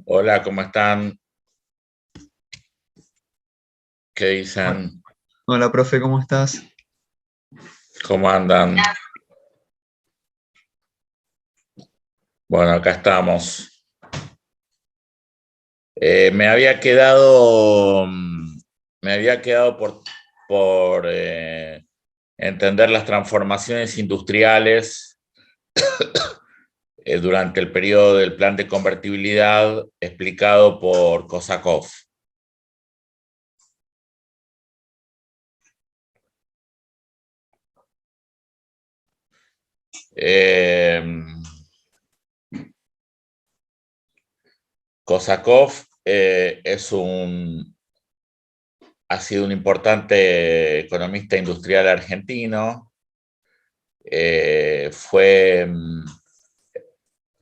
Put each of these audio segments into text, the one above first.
Hola, ¿cómo están? ¿Qué Hola, dicen? hola, profe, ¿cómo estás? ¿Cómo andan? Bueno, acá estamos. Me había quedado, me había quedado por entender las transformaciones industriales durante el periodo del plan de convertibilidad explicado por Kosakov. Eh, Kosakov ha sido un importante economista industrial argentino. Fue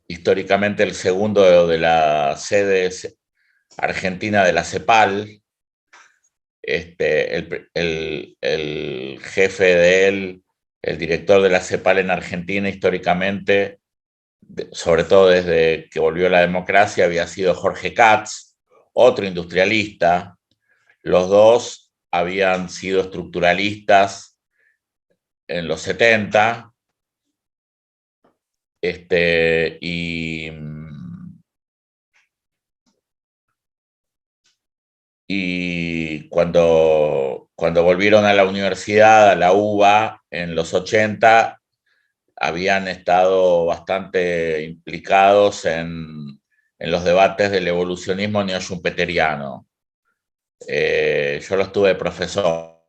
históricamente el segundo de la sede argentina de la CEPAL. El jefe de él, el director de la CEPAL en Argentina históricamente, sobre todo desde que volvió la democracia, había sido Jorge Katz, otro industrialista. Los dos habían sido estructuralistas en los 70, este, y, y cuando volvieron a la universidad, a la UBA, en los 80, habían estado bastante implicados en los debates del evolucionismo neoschumpeteriano. Yo los tuve de profesor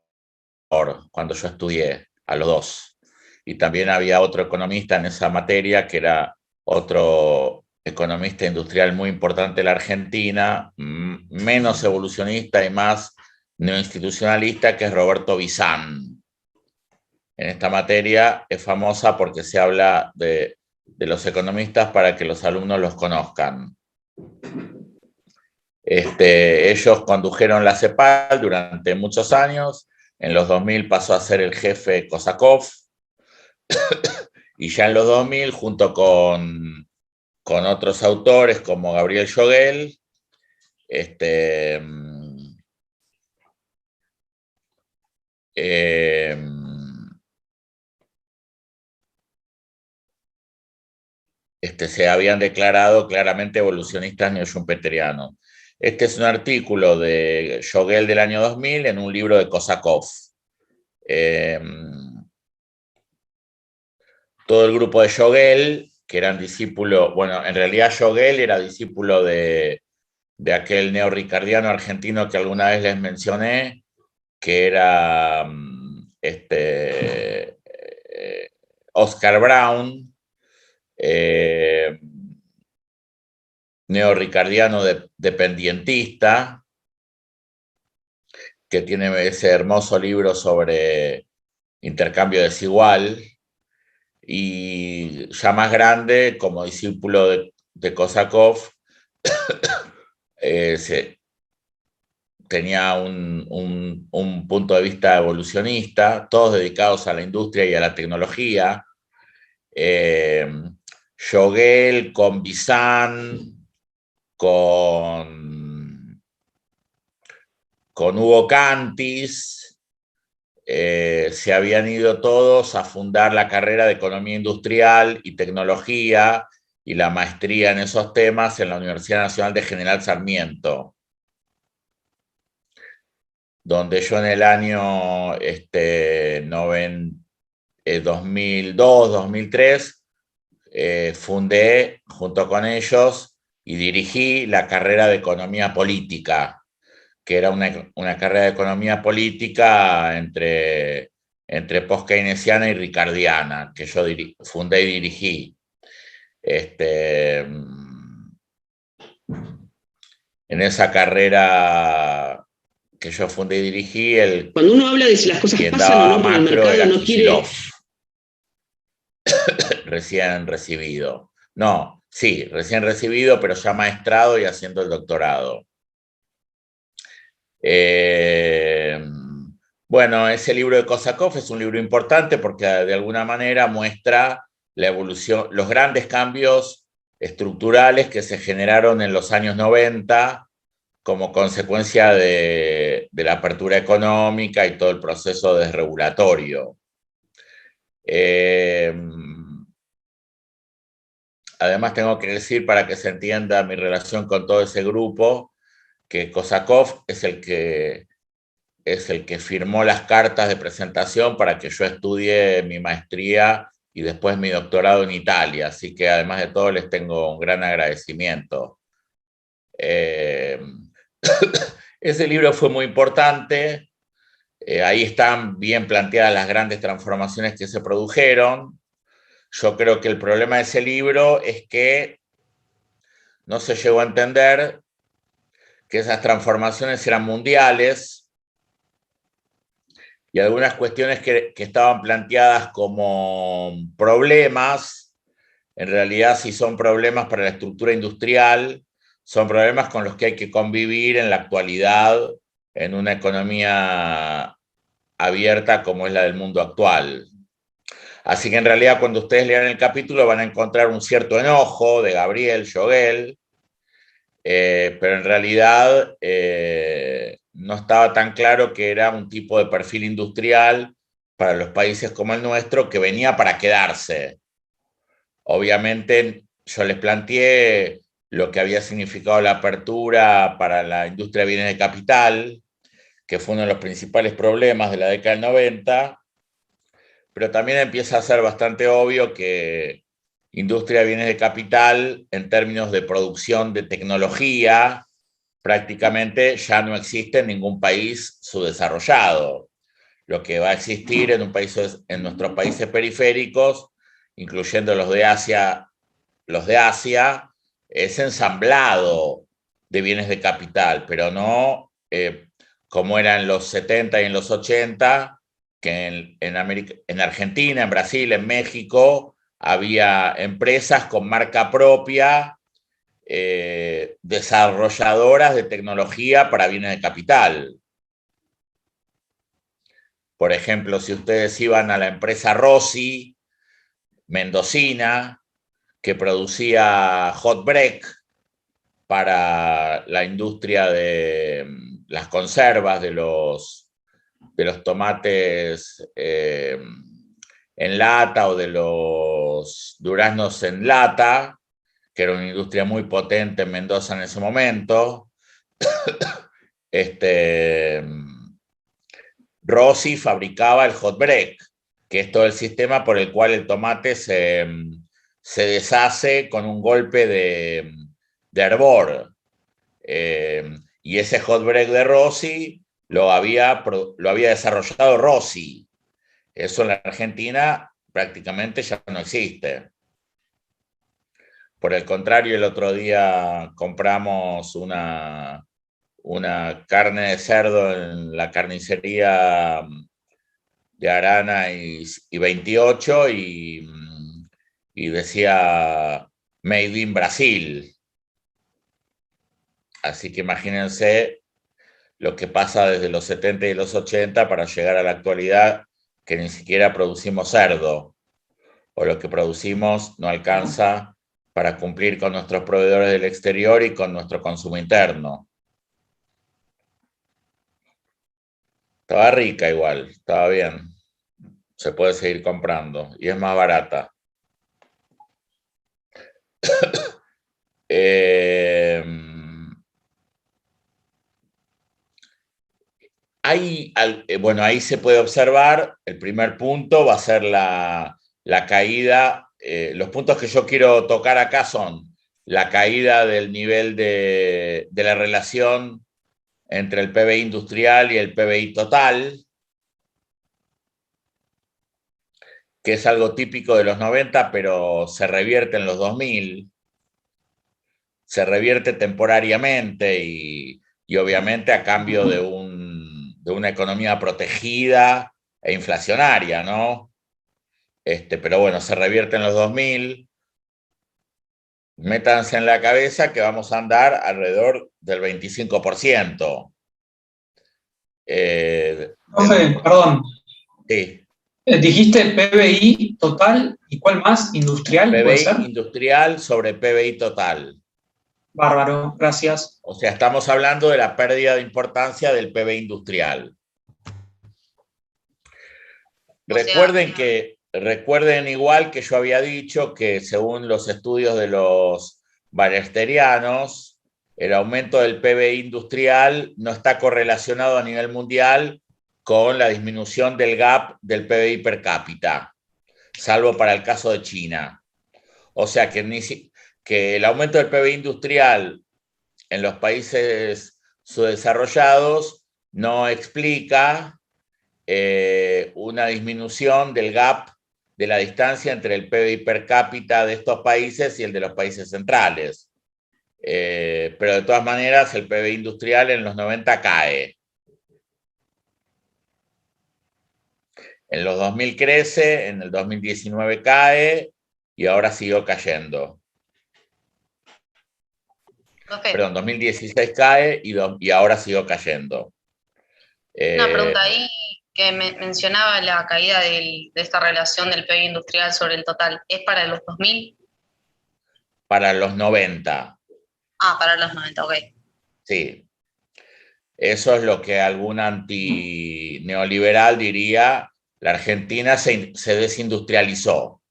cuando yo estudié, a los dos. Y también había otro economista en esa materia, que era otro economista industrial muy importante de la Argentina, menos evolucionista y más neoinstitucionalista, que es Roberto Bizán. En esta materia es famosa porque se habla de los economistas para que los alumnos los conozcan. Ellos condujeron la CEPAL durante muchos años. En los 2000 pasó a ser el jefe Kosakov, y ya en los 2000, junto con otros autores como Gabriel Yogel, este, eh, se habían declarado claramente evolucionistas neoschumpeterianos. Este es un artículo de Yogel del año 2000 en un libro de Kosakov. Eh, Todo el grupo de Yogel, que eran discípulos, bueno, en realidad Yogel era discípulo de aquel neorricardiano argentino que alguna vez les mencioné, que era Oscar Brown, eh, neorricardiano dependientista, que tiene ese hermoso libro sobre intercambio desigual. Y ya más grande, como discípulo de Kosakov, tenía un punto de vista evolucionista, todos dedicados a la industria y a la tecnología. Eh, Yogel con Bizán, con Hugo Cantis, se habían ido todos a fundar la carrera de Economía Industrial y Tecnología y la maestría en esos temas en la Universidad Nacional de General Sarmiento, donde yo en el año 2002, 2003, fundé junto con ellos y dirigí la carrera de Economía Política, que era una carrera de Economía Política entre post-keynesiana y ricardiana, que yo fundé y dirigí. En esa carrera que yo fundé y dirigí, Cuando uno habla de si las cosas quien pasan o daba no por el macro mercado, era no quiere. Kicillof, recién recibido. No, sí, recién recibido, pero ya maestrado y haciendo el doctorado. Bueno, ese libro de Kosakov es un libro importante porque de alguna manera muestra la evolución, los grandes cambios estructurales que se generaron en los años 90 como consecuencia de la apertura económica y todo el proceso desregulatorio. Además, tengo que decir, para que se entienda mi relación con todo ese grupo, que Kosakov es el que firmó las cartas de presentación para que yo estudie mi maestría y después mi doctorado en Italia. Así que, además de todo, les tengo un gran agradecimiento. Ese libro fue muy importante. Ahí están bien planteadas las grandes transformaciones que se produjeron. Yo creo que el problema de ese libro es que no se llegó a entender que esas transformaciones eran mundiales y algunas cuestiones que estaban planteadas como problemas, en realidad, si son problemas para la estructura industrial, son problemas con los que hay que convivir en la actualidad en una economía abierta como es la del mundo actual. Así que en realidad, cuando ustedes lean el capítulo, van a encontrar un cierto enojo de Gabriel Jogel, pero en realidad no estaba tan claro que era un tipo de perfil industrial para los países como el nuestro que venía para quedarse. Obviamente, yo les planteé lo que había significado la apertura para la industria de bienes de capital, que fue uno de los principales problemas de la década del 90, pero también empieza a ser bastante obvio que industria de bienes de capital, en términos de producción de tecnología, prácticamente ya no existe en ningún país subdesarrollado. Lo que va a existir en nuestros países periféricos, incluyendo los de Asia, es ensamblado de bienes de capital, pero no como era en los 70 y en los 80, que en Argentina, en Brasil, en México, había empresas con marca propia, desarrolladoras de tecnología para bienes de capital. Por ejemplo, si ustedes iban a la empresa Rossi, mendocina, que producía hot break para la industria de las conservas de los tomates en lata o de los duraznos en lata, que era una industria muy potente en Mendoza en ese momento. Rossi fabricaba el hot break, que es todo el sistema por el cual el tomate se deshace con un golpe de hervor. Y ese hot break de Rossi lo había desarrollado Rossi. Eso en la Argentina prácticamente ya no existe. Por el contrario, el otro día compramos una carne de cerdo en la carnicería de Arana y 28 y decía Made in Brasil. Así que imagínense lo que pasa desde los 70 y los 80 para llegar a la actualidad, que ni siquiera producimos cerdo, o lo que producimos no alcanza para cumplir con nuestros proveedores del exterior y con nuestro consumo interno. Estaba rica igual, estaba bien. Se puede seguir comprando y es más barata. Bueno, ahí se puede observar, el primer punto va a ser la caída. Los puntos que yo quiero tocar acá son la caída del nivel de la relación entre el PBI industrial y el PBI total, que es algo típico de los 90, pero se revierte en los 2000, se revierte temporariamente y obviamente a cambio de una economía protegida e inflacionaria, ¿no? Pero bueno, se revierte en los 2000. Métanse en la cabeza que vamos a andar alrededor del 25%. Profe, perdón. Sí. Dijiste PBI total y ¿cuál más? ¿Industrial? ¿Puede ser? PBI industrial sobre PBI total. Bárbaro, gracias. O sea, estamos hablando de la pérdida de importancia del PBI industrial. Recuerden igual que yo había dicho que según los estudios de los ballesterianos, el aumento del PBI industrial no está correlacionado a nivel mundial con la disminución del gap del PBI per cápita, salvo para el caso de China. O sea que el aumento del PBI industrial en los países subdesarrollados no explica una disminución del gap de la distancia entre el PBI per cápita de estos países y el de los países centrales. Pero de todas maneras el PBI industrial en los 90 cae. En los 2000 crece, en el 2019 cae y ahora siguió cayendo. Okay. Perdón, 2016 cae y ahora siguió cayendo. Una pregunta ahí que mencionaba la caída de esta relación del PIB industrial sobre el total. ¿Es para los 2000? Para los 90. Ah, para los 90, ok. Sí. Eso es lo que algún antineoliberal diría. La Argentina se desindustrializó.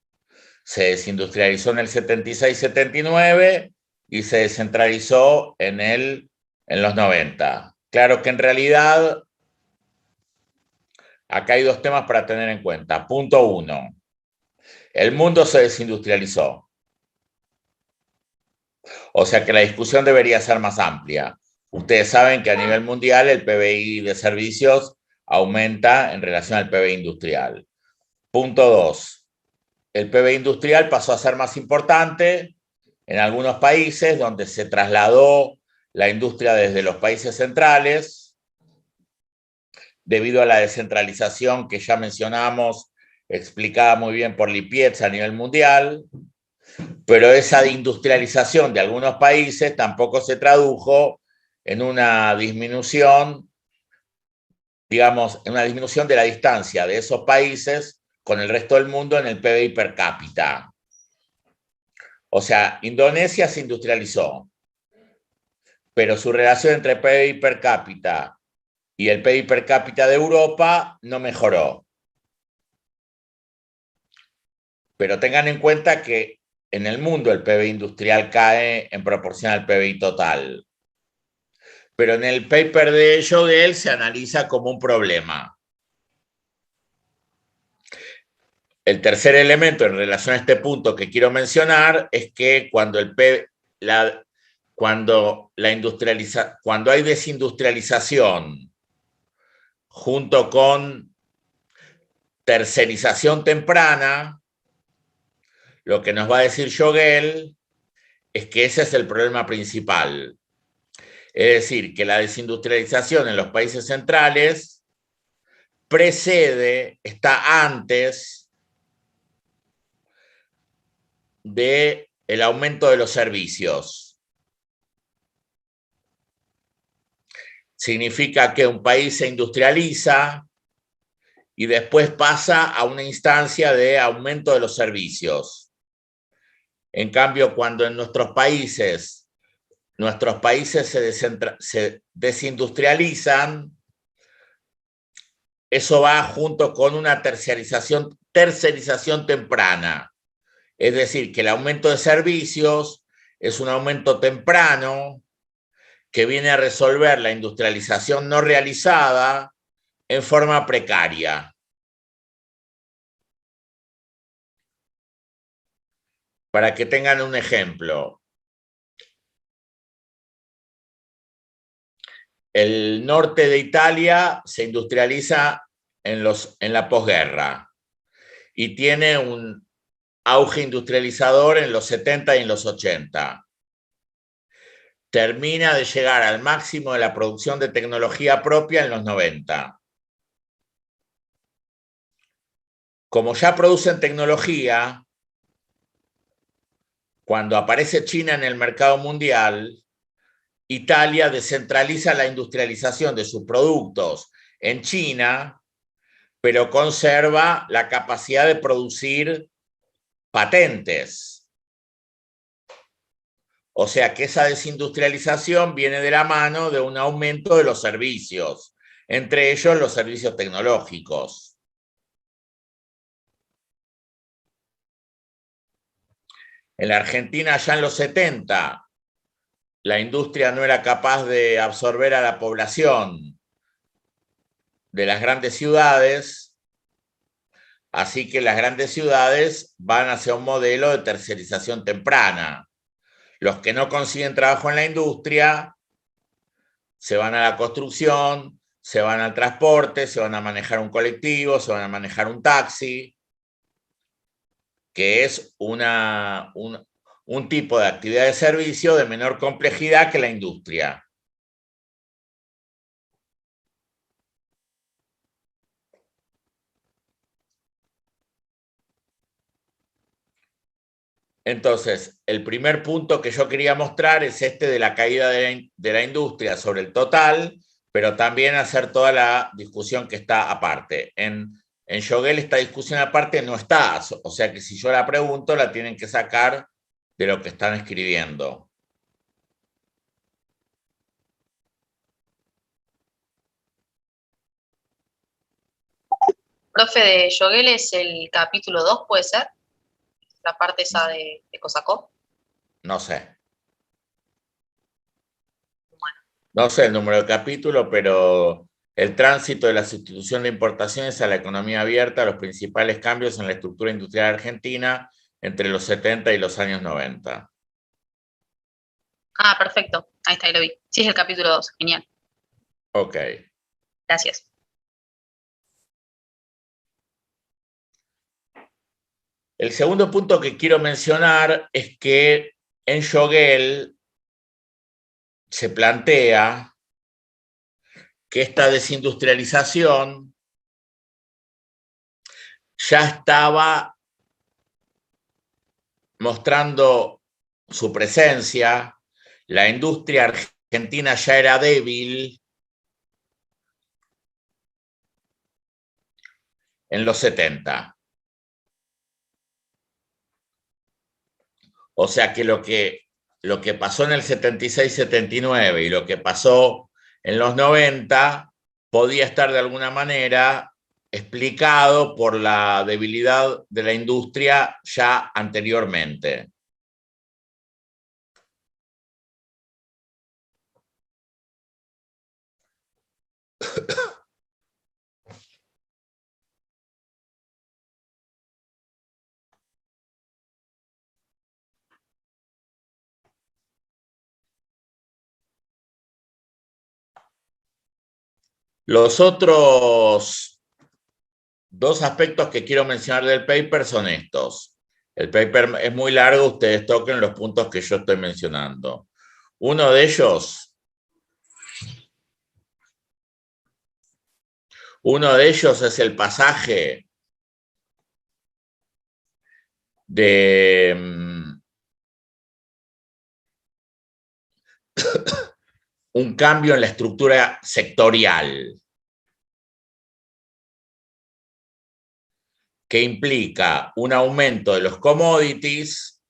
Se desindustrializó en el 76-79 y se descentralizó en los 90. Claro que en realidad acá hay dos temas para tener en cuenta. Punto 1. El mundo se desindustrializó. O sea que la discusión debería ser más amplia. Ustedes saben que a nivel mundial el PBI de servicios aumenta en relación al PBI industrial. Punto 2. El PBI industrial pasó a ser más importante en algunos países donde se trasladó la industria desde los países centrales debido a la descentralización que ya mencionamos, explicada muy bien por Lipietz a nivel mundial, pero esa industrialización de algunos países tampoco se tradujo en una disminución, digamos, en una disminución de la distancia de esos países con el resto del mundo en el PBI per cápita. O sea, Indonesia se industrializó, pero su relación entre PBI per cápita y el PIB per cápita de Europa no mejoró. Pero tengan en cuenta que en el mundo el PBI industrial cae en proporción al PBI total. Pero en el paper de Jodel se analiza como un problema. El tercer elemento en relación a este punto que quiero mencionar es que cuando hay desindustrialización junto con tercerización temprana, lo que nos va a decir Jogel es que ese es el problema principal. Es decir, que la desindustrialización en los países centrales está antes del aumento de los servicios. Significa que un país se industrializa y después pasa a una instancia de aumento de los servicios. En cambio, cuando en nuestros países se desindustrializan, eso va junto con una tercerización temprana. Es decir, que el aumento de servicios es un aumento temprano que viene a resolver la industrialización no realizada en forma precaria. Para que tengan un ejemplo, el norte de Italia se industrializa en la posguerra y tiene un auge industrializador en los 70 y en los 80. Termina de llegar al máximo de la producción de tecnología propia en los 90. Como ya producen tecnología, cuando aparece China en el mercado mundial, Italia descentraliza la industrialización de sus productos en China pero conserva la capacidad de producir patentes. O sea que esa desindustrialización viene de la mano de un aumento de los servicios, entre ellos los servicios tecnológicos. En la Argentina, ya en los 70, la industria no era capaz de absorber a la población de las grandes ciudades, así que las grandes ciudades van hacia un modelo de tercerización temprana. Los que no consiguen trabajo en la industria se van a la construcción, se van al transporte, se van a manejar un colectivo, se van a manejar un taxi, que es un tipo de actividad de servicio de menor complejidad que la industria. Entonces, el primer punto que yo quería mostrar es este de la caída de la industria sobre el total, pero también hacer toda la discusión que está aparte. En Shogel esta discusión aparte no está, o sea que si yo la pregunto la tienen que sacar de lo que están escribiendo. Profe, de Shogel es el capítulo 2, ¿puede ser? La parte esa de Cosacó. No sé. Bueno. No sé el número de capítulo, pero el tránsito de la sustitución de importaciones a la economía abierta, los principales cambios en la estructura industrial argentina entre los 70 y los años 90. Ah, perfecto. Ahí está, ahí lo vi. Sí, es el capítulo 2. Genial. Ok. Gracias. El segundo punto que quiero mencionar es que en Shogel se plantea que esta desindustrialización ya estaba mostrando su presencia, la industria argentina ya era débil en los 70. O sea que lo que pasó en el 76-79 y lo que pasó en los 90 podía estar de alguna manera explicado por la debilidad de la industria ya anteriormente. Los otros dos aspectos que quiero mencionar del paper son estos. El paper es muy largo, ustedes toquen los puntos que yo estoy mencionando. Uno de ellos es el pasaje de un cambio en la estructura sectorial que implica un aumento de los commodities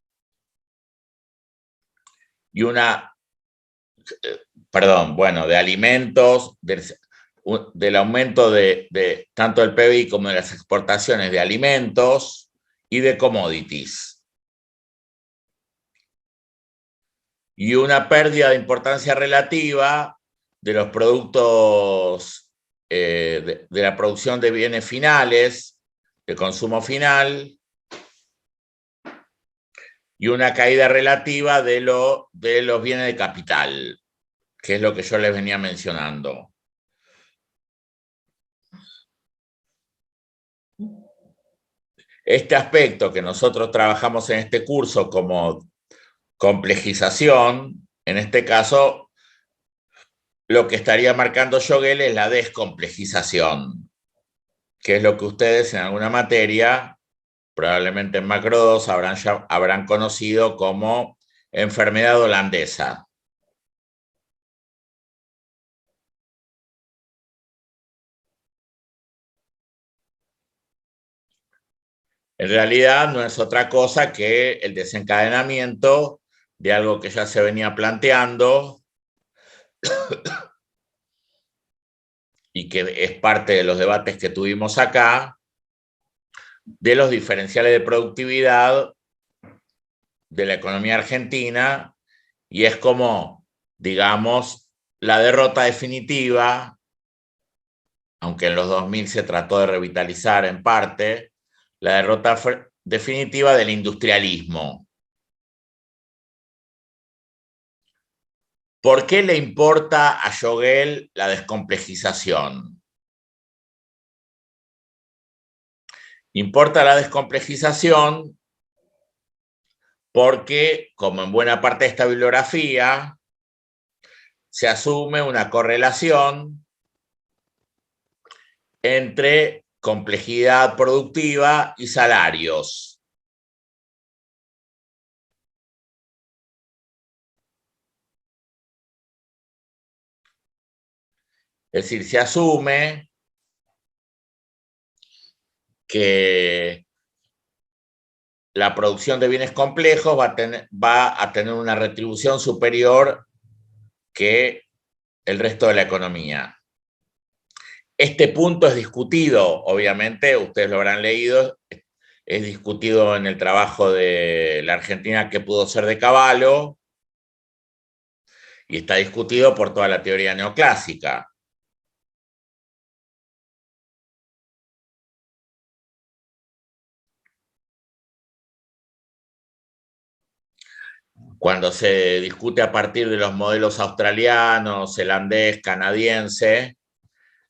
y de alimentos, del aumento de tanto del PBI como de las exportaciones de alimentos y de commodities. Y una pérdida de importancia relativa de los productos de la producción de bienes finales, de consumo final, y una caída relativa de los bienes de capital, que es lo que yo les venía mencionando. Este aspecto que nosotros trabajamos en este curso como complejización, en este caso, lo que estaría marcando Shogel es la descomplejización, que es lo que ustedes en alguna materia, probablemente en Macro 2, habrán conocido como enfermedad holandesa. En realidad no es otra cosa que el desencadenamiento de algo que ya se venía planteando y que es parte de los debates que tuvimos acá, de los diferenciales de productividad de la economía argentina, y es como, digamos, la derrota definitiva, aunque en los 2000 se trató de revitalizar en parte, la derrota definitiva del industrialismo. ¿Por qué le importa a Yogel la descomplejización? Importa la descomplejización porque, como en buena parte de esta bibliografía, se asume una correlación entre complejidad productiva y salarios. Es decir, se asume que la producción de bienes complejos va a tener una retribución superior que el resto de la economía. Este punto es discutido, obviamente, ustedes lo habrán leído, es discutido en el trabajo de la Argentina que pudo ser de Cavallo, y está discutido por toda la teoría neoclásica. Cuando se discute a partir de los modelos australiano, zelandés, canadiense,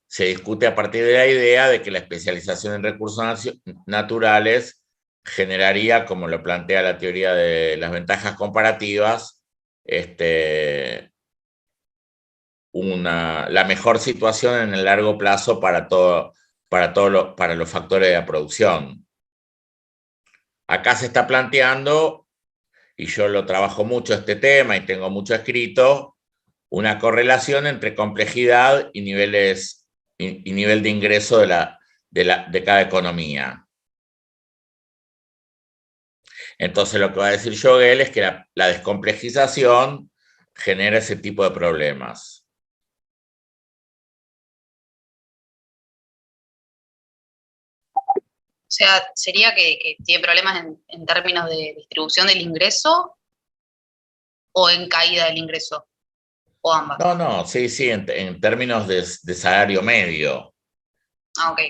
se discute a partir de la idea de que la especialización en recursos naturales generaría, como lo plantea la teoría de las ventajas comparativas, la mejor situación en el largo plazo para los factores de la producción. Acá se está planteando, y yo lo trabajo mucho este tema y tengo mucho escrito, una correlación entre complejidad y nivel de ingreso de cada economía. Entonces lo que va a decir Yogel es que la descomplejización genera ese tipo de problemas. O sea, ¿sería que tiene problemas en términos de distribución del ingreso o en caída del ingreso? ¿O ambas? No, sí, en términos de salario medio. Ah, ok.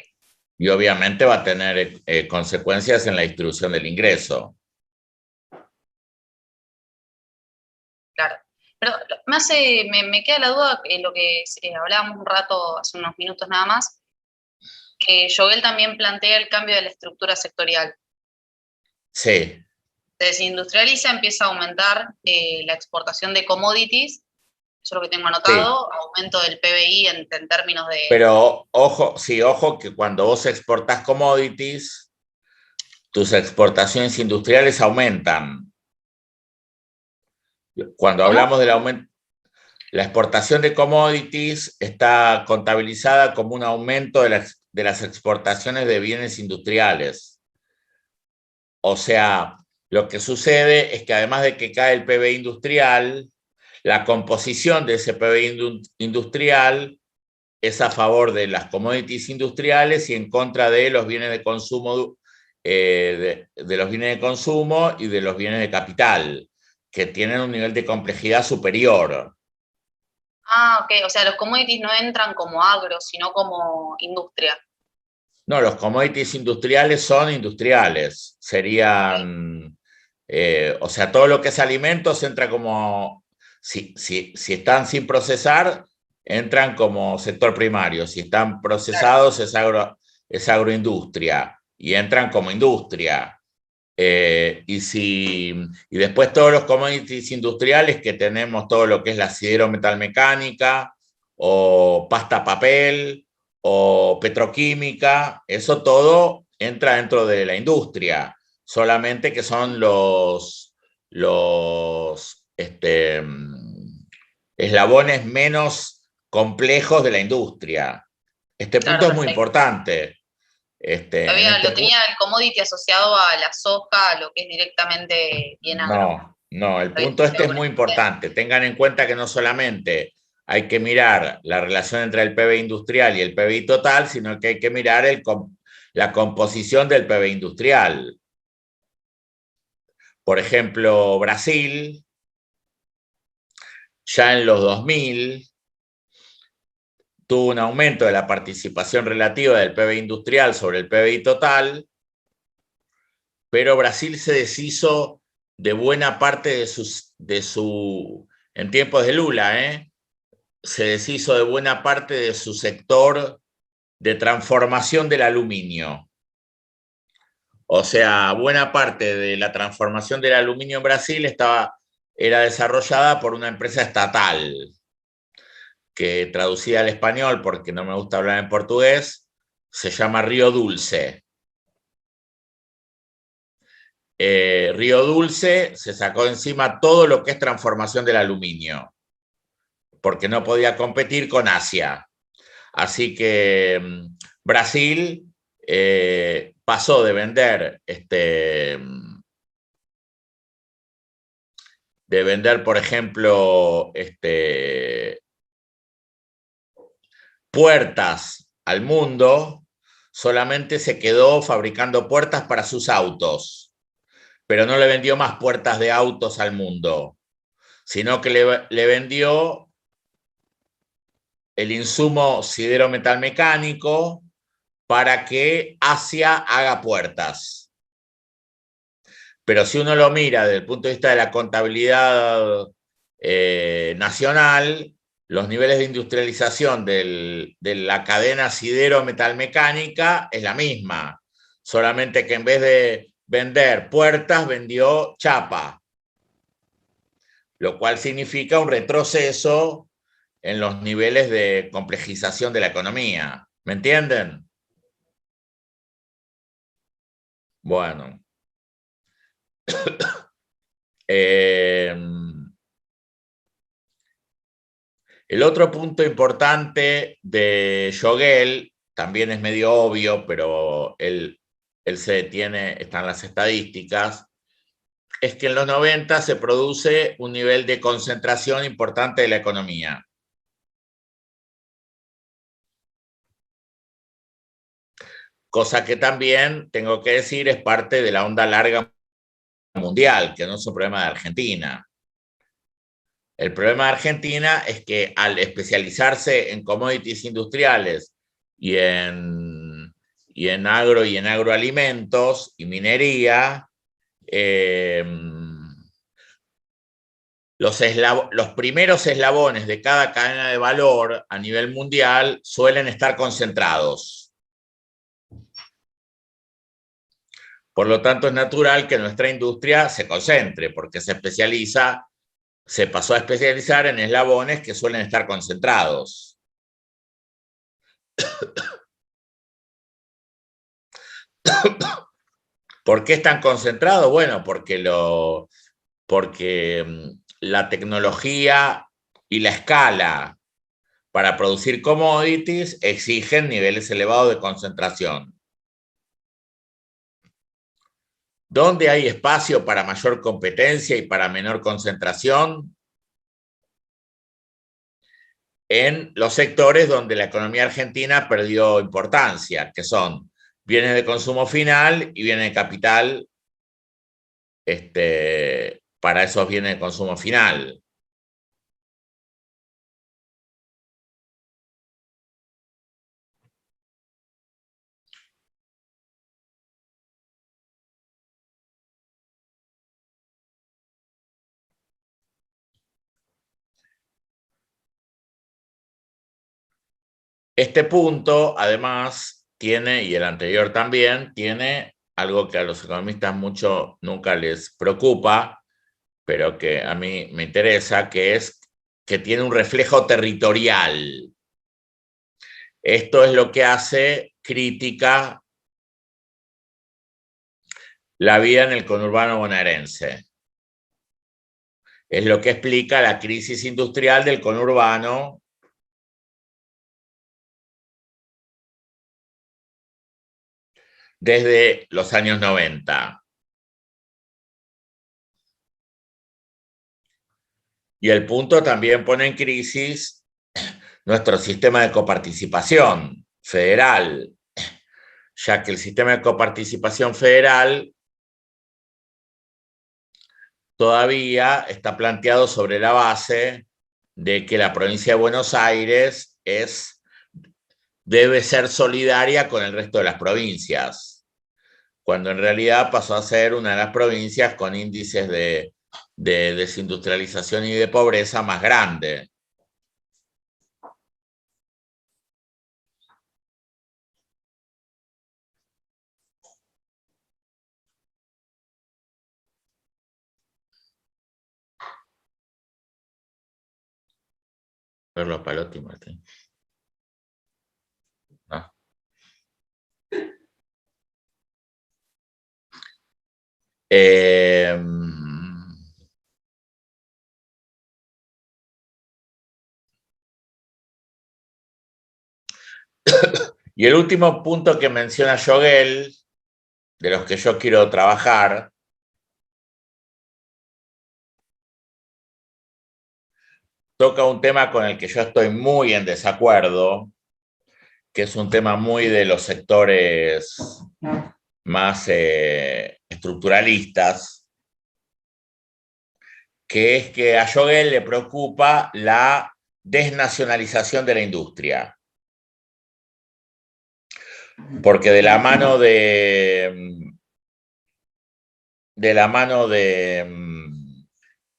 Y obviamente va a tener consecuencias en la distribución del ingreso. Claro. Pero me queda la duda en lo que hablábamos un rato, hace unos minutos nada más, que Yogel también plantea el cambio de la estructura sectorial. Sí. Se desindustrializa, empieza a aumentar la exportación de commodities, eso es lo que tengo anotado, sí. Aumento del PBI en términos de... Pero ojo que cuando vos exportás commodities, tus exportaciones industriales aumentan. Cuando hablamos del aumento, la exportación de commodities está contabilizada como un aumento de las exportaciones de bienes industriales. O sea, lo que sucede es que además de que cae el PBI industrial, la composición de ese PBI industrial es a favor de las commodities industriales y en contra de los bienes de consumo, de los bienes de consumo y de los bienes de capital, que tienen un nivel de complejidad superior. Ah, ok. O sea, los commodities no entran como agro, sino como industria. No, los commodities industriales son industriales. Serían, o sea, todo lo que es alimentos entra como, si están sin procesar, entran como sector primario. Si están procesados, claro, es agroindustria y entran como industria. Y después todos los commodities industriales que tenemos, todo lo que es la siderometalmecánica o pasta papel o petroquímica, eso todo entra dentro de la industria, solamente que son los eslabones menos complejos de la industria. Este punto es muy importante. En Lo tenía el commodity asociado a la soja, a lo que es directamente bien agro. No, el punto es muy importante. Tengan en cuenta que no solamente hay que mirar la relación entre el PBI industrial y el PBI total, sino que hay que mirar la composición del PBI industrial. Por ejemplo, Brasil, ya en los 2000, tuvo un aumento de la participación relativa del PBI industrial sobre el PBI total, pero Brasil se deshizo de buena parte en tiempos de Lula, se deshizo de buena parte de su sector de transformación del aluminio. O sea, buena parte de la transformación del aluminio en Brasil era desarrollada por una empresa estatal, que traducida al español, porque no me gusta hablar en portugués, se llama Río Dulce. Río Dulce se sacó encima todo lo que es transformación del aluminio, porque no podía competir con Asia. Así que Brasil pasó de vender, por ejemplo, puertas al mundo, solamente se quedó fabricando puertas para sus autos, pero no le vendió más puertas de autos al mundo, sino que le vendió el insumo sidero-metalmecánico para que Asia haga puertas. Pero si uno lo mira desde el punto de vista de la contabilidad nacional, los niveles de industrialización de la cadena sidero-metalmecánica es la misma, solamente que en vez de vender puertas, vendió chapa, lo cual significa un retroceso en los niveles de complejización de la economía. ¿Me entienden? Bueno. El otro punto importante de Yogel, también es medio obvio, pero él se detiene, están las estadísticas, es que en los 90 se produce un nivel de concentración importante de la economía. Cosa que también, tengo que decir, es parte de la onda larga mundial, que no es un problema de Argentina. El problema de Argentina es que al especializarse en commodities industriales y en agro y en agroalimentos y minería, los primeros eslabones de cada cadena de valor a nivel mundial suelen estar concentrados. Por lo tanto, es natural que nuestra industria se concentre, porque se pasó a especializar en eslabones que suelen estar concentrados. ¿Por qué están concentrados? Bueno, porque la tecnología y la escala para producir commodities exigen niveles elevados de concentración. ¿Dónde hay espacio para mayor competencia y para menor concentración? En los sectores donde la economía argentina perdió importancia, que son bienes de consumo final y bienes de capital para esos bienes de consumo final. Este punto, además, tiene, y el anterior también, tiene algo que a los economistas mucho nunca les preocupa, pero que a mí me interesa, que es que tiene un reflejo territorial. Esto es lo que hace crítica la vida en el conurbano bonaerense. Es lo que explica la crisis industrial del conurbano desde los años 90. Y el punto también pone en crisis nuestro sistema de coparticipación federal, ya que el sistema de coparticipación federal todavía está planteado sobre la base de que la provincia de Buenos Aires debe ser solidaria con el resto de las provincias, cuando en realidad pasó a ser una de las provincias con índices de desindustrialización y de pobreza más grande. Carlos Palotti, Martín. ¿No? Y el último punto que menciona Yogel, de los que yo quiero trabajar, toca un tema con el que yo estoy muy en desacuerdo, que es un tema muy de los sectores más estructuralistas, que es que a Yogel le preocupa la desnacionalización de la industria. Porque de la mano de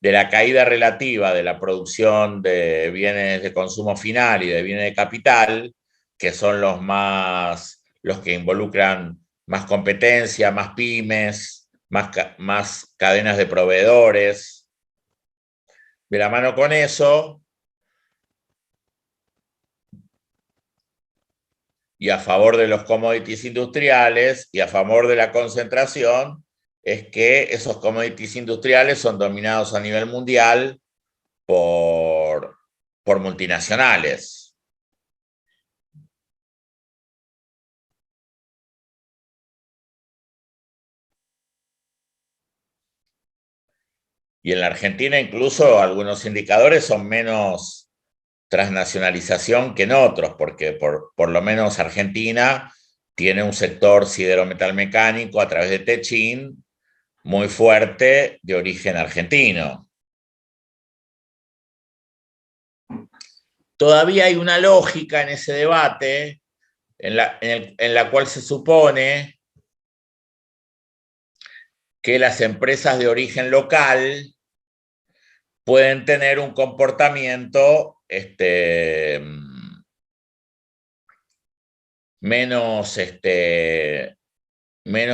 la caída relativa de la producción de bienes de consumo final y de bienes de capital, que son los que involucran más competencia, más pymes, más cadenas de proveedores. De la mano con eso, y a favor de los commodities industriales y a favor de la concentración, es que esos commodities industriales son dominados a nivel mundial por multinacionales. Y en la Argentina incluso algunos indicadores son menos transnacionalización que en otros, porque por lo menos Argentina tiene un sector siderometalmecánico a través de Techin muy fuerte de origen argentino. Todavía hay una lógica en ese debate en la cual se supone que las empresas de origen local pueden tener un comportamiento menos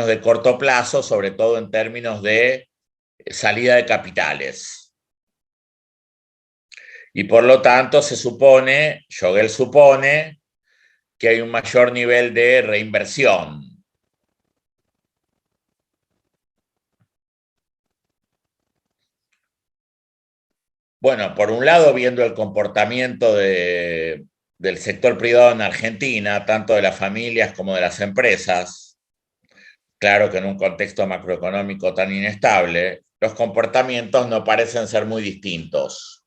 de corto plazo, sobre todo en términos de salida de capitales. Y por lo tanto se supone, Yogel supone, que hay un mayor nivel de reinversión. Bueno, por un lado, viendo el comportamiento del sector privado en Argentina, tanto de las familias como de las empresas, claro que en un contexto macroeconómico tan inestable, los comportamientos no parecen ser muy distintos.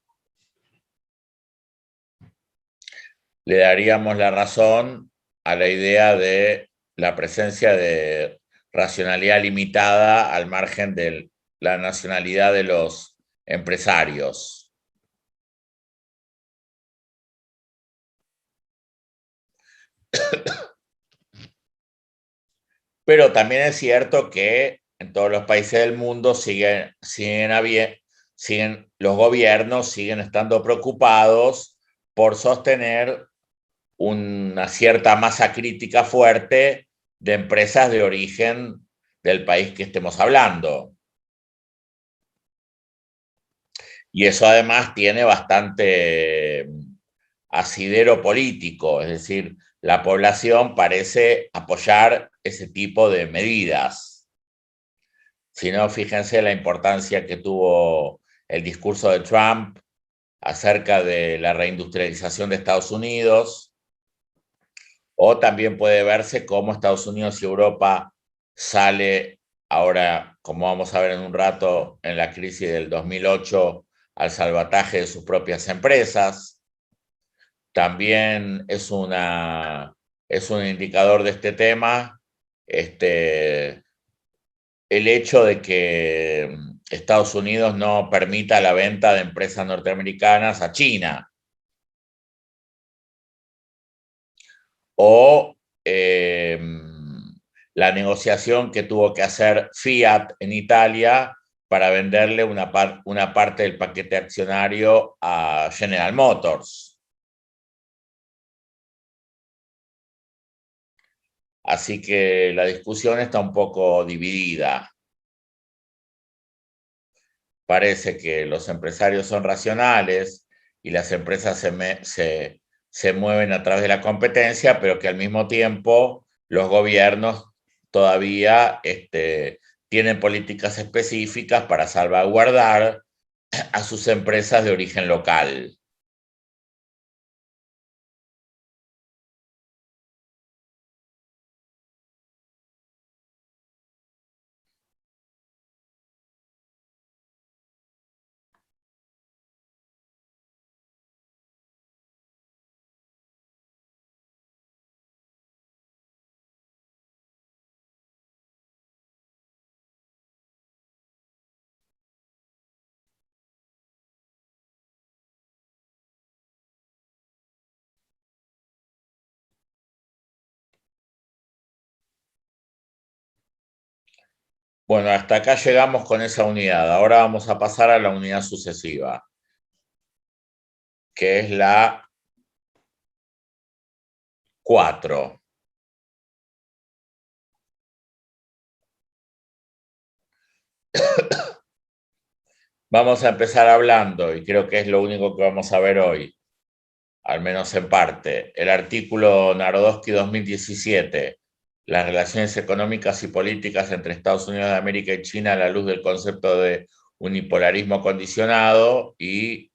Le daríamos la razón a la idea de la presencia de racionalidad limitada al margen de la nacionalidad de los empresarios. Pero también es cierto que en todos los países del mundo los gobiernos siguen estando preocupados por sostener una cierta masa crítica fuerte de empresas de origen del país que estemos hablando. Y eso además tiene bastante asidero político, es decir, la población parece apoyar ese tipo de medidas. Si no, fíjense la importancia que tuvo el discurso de Trump acerca de la reindustrialización de Estados Unidos, o también puede verse cómo Estados Unidos y Europa sale ahora, como vamos a ver en un rato, en la crisis del 2008, al salvataje de sus propias empresas. También es un indicador de este tema el hecho de que Estados Unidos no permita la venta de empresas norteamericanas a China. O la negociación que tuvo que hacer Fiat en Italia para venderle una parte del paquete accionario a General Motors. Así que la discusión está un poco dividida. Parece que los empresarios son racionales y las empresas se mueven a través de la competencia, pero que al mismo tiempo los gobiernos todavía tienen políticas específicas para salvaguardar a sus empresas de origen local. Bueno, hasta acá llegamos con esa unidad. Ahora vamos a pasar a la unidad sucesiva, que es la 4. Vamos a empezar hablando, y creo que es lo único que vamos a ver hoy, al menos en parte, el artículo Narodowski 2017, las relaciones económicas y políticas entre Estados Unidos de América y China a la luz del concepto de unipolarismo condicionado, y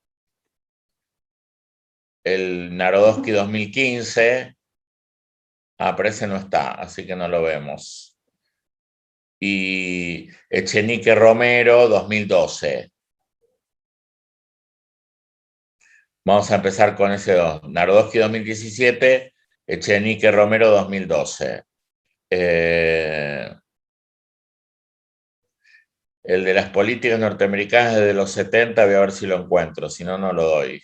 el Narodowski 2015, pero ese no está, así que no lo vemos. Y Echenique Romero 2012. Vamos a empezar con ese dos. Narodowski 2017, Echenique Romero 2012. El de las políticas norteamericanas desde los 70, voy a ver si lo encuentro, si no, no lo doy.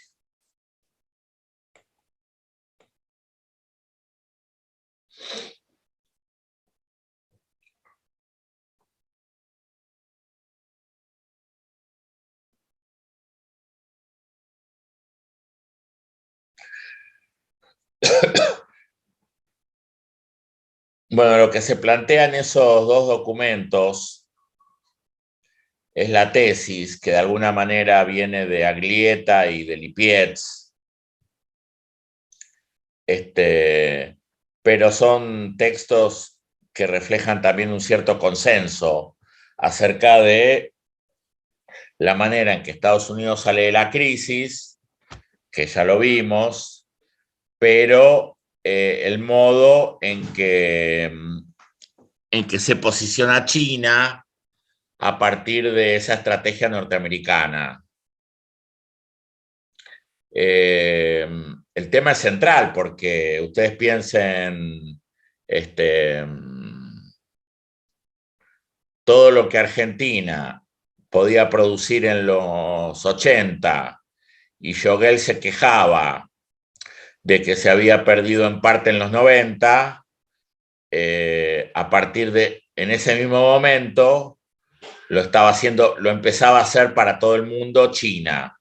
Bueno, lo que se plantea en esos dos documentos es la tesis, que de alguna manera viene de Aglietta y de Lipietz, pero son textos que reflejan también un cierto consenso acerca de la manera en que Estados Unidos sale de la crisis, que ya lo vimos, pero el modo en que se posiciona China a partir de esa estrategia norteamericana. El tema es central porque ustedes piensen todo lo que Argentina podía producir en los 80 y Jogel se quejaba de que se había perdido en parte en los 90, a partir de, en ese mismo momento, lo estaba haciendo, lo empezaba a hacer para todo el mundo China.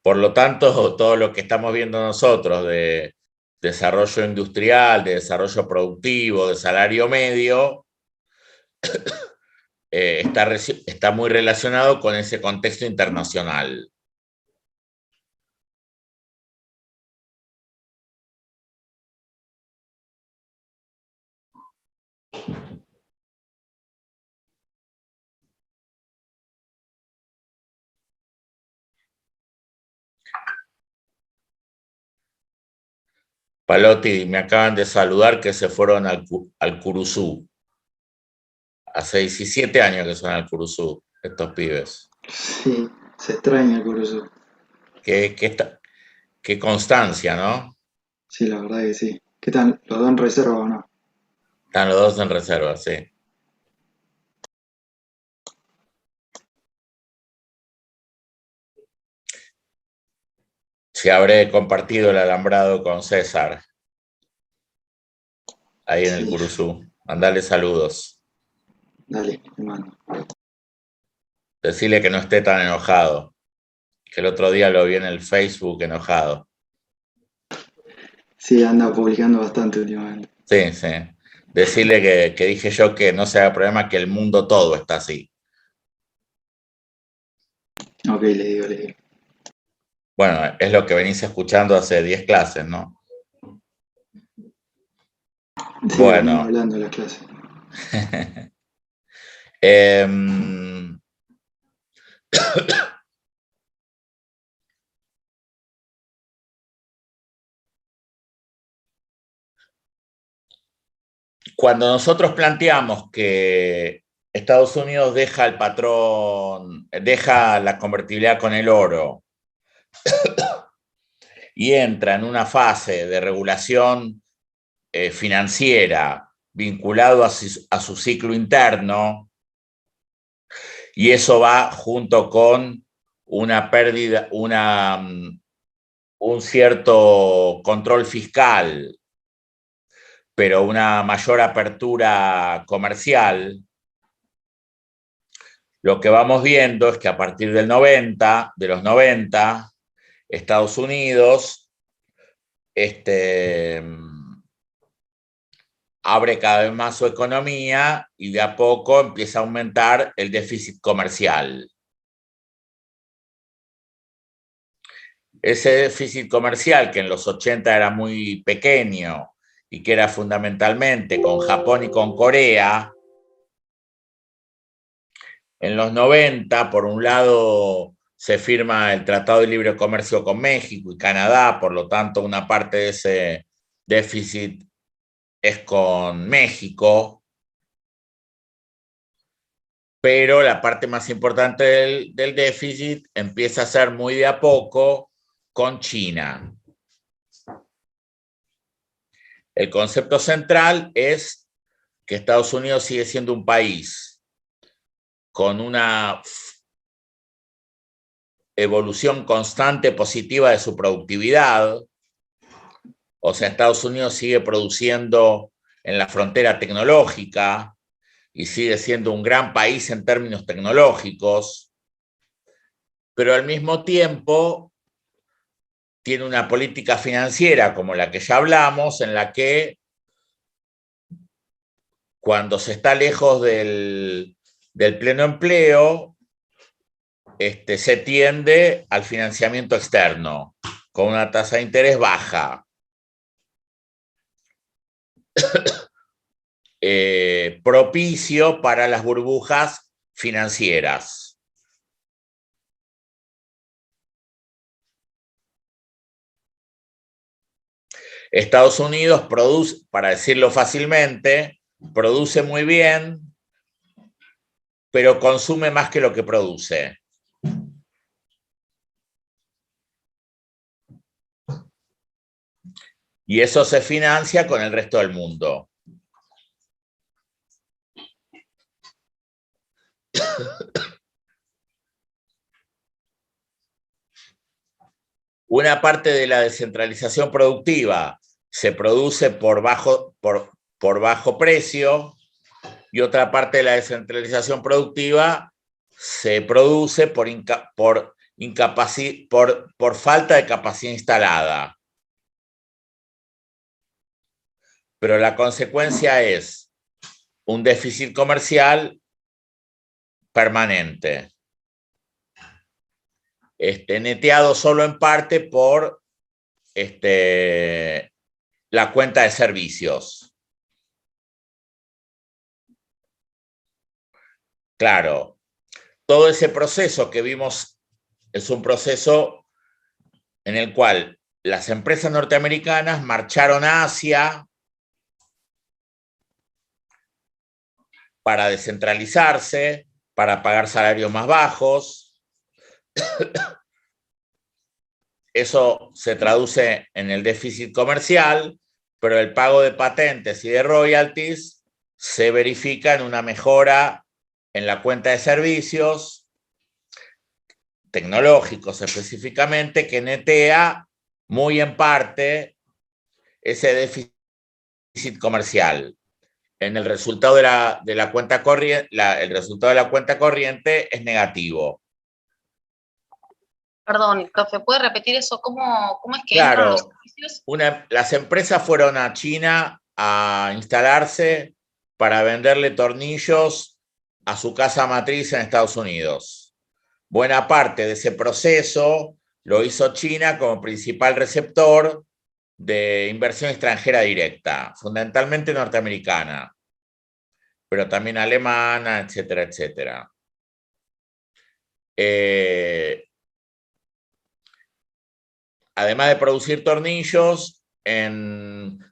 Por lo tanto, todo lo que estamos viendo nosotros de desarrollo industrial, de desarrollo productivo, de salario medio, está muy relacionado con ese contexto internacional. Palotti, me acaban de saludar que se fueron al Curuzú. Hace 17 años que son al Curuzú, estos pibes. Sí, se extraña el Curuzú. Qué constancia, ¿no? Sí, la verdad que sí. ¿Qué tal? ¿Los dos en reserva o no? Están los dos en reserva, sí. Si habré compartido el alambrado con César, ahí en el Sí, Curuzú. Mandale saludos. dale, te mando. Decirle que no esté tan enojado, que el otro día lo vi en el Facebook enojado. Sí, anda publicando bastante últimamente. Sí, sí. Decirle que dije yo que no se haga problema, que el mundo todo está así. Ok, le digo. Bueno, es lo que venís escuchando hace 10 clases, ¿no? Sí, venimos Bueno. hablando de las clases. Cuando nosotros planteamos que Estados Unidos deja el patrón, deja la convertibilidad con el oro y entra en una fase de regulación financiera vinculado a su ciclo interno, y eso va junto con una pérdida, un cierto control fiscal, pero una mayor apertura comercial. Lo que vamos viendo es que a partir de los 90, Estados Unidos abre cada vez más su economía y de a poco empieza a aumentar el déficit comercial. Ese déficit comercial, que en los 80 era muy pequeño y que era fundamentalmente con Japón y con Corea, en los 90, por un lado, se firma el Tratado de Libre Comercio con México y Canadá, por lo tanto, una parte de ese déficit es con México, pero la parte más importante del déficit empieza a ser muy de a poco con China. El concepto central es que Estados Unidos sigue siendo un país con una evolución constante positiva de su productividad. O sea, Estados Unidos sigue produciendo en la frontera tecnológica y sigue siendo un gran país en términos tecnológicos, pero al mismo tiempo tiene una política financiera como la que ya hablamos, en la que cuando se está lejos del pleno empleo, se tiende al financiamiento externo, con una tasa de interés baja. Propicio para las burbujas financieras. Estados Unidos produce, para decirlo fácilmente, produce muy bien, pero consume más que lo que produce. Y eso se financia con el resto del mundo. Una parte de la descentralización productiva se produce por bajo precio, y otra parte de la descentralización productiva se produce por falta de capacidad instalada. Pero la consecuencia es un déficit comercial permanente, neteado solo en parte por la cuenta de servicios. Claro, todo ese proceso que vimos es un proceso en el cual las empresas norteamericanas marcharon a Asia para descentralizarse, para pagar salarios más bajos. Eso se traduce en el déficit comercial, pero el pago de patentes y de royalties se verifica en una mejora en la cuenta de servicios tecnológicos específicamente, que netea muy en parte ese déficit comercial. En el resultado de la cuenta corriente, el resultado de la cuenta corriente es negativo. Perdón, profe, ¿puede repetir eso? ¿Cómo es que Claro, entran los servicios? las empresas fueron a China a instalarse para venderle tornillos a su casa matriz en Estados Unidos. Buena parte de ese proceso lo hizo China como principal receptor de inversión extranjera directa, fundamentalmente norteamericana, pero también alemana, etcétera, etcétera. Además de producir tornillos, en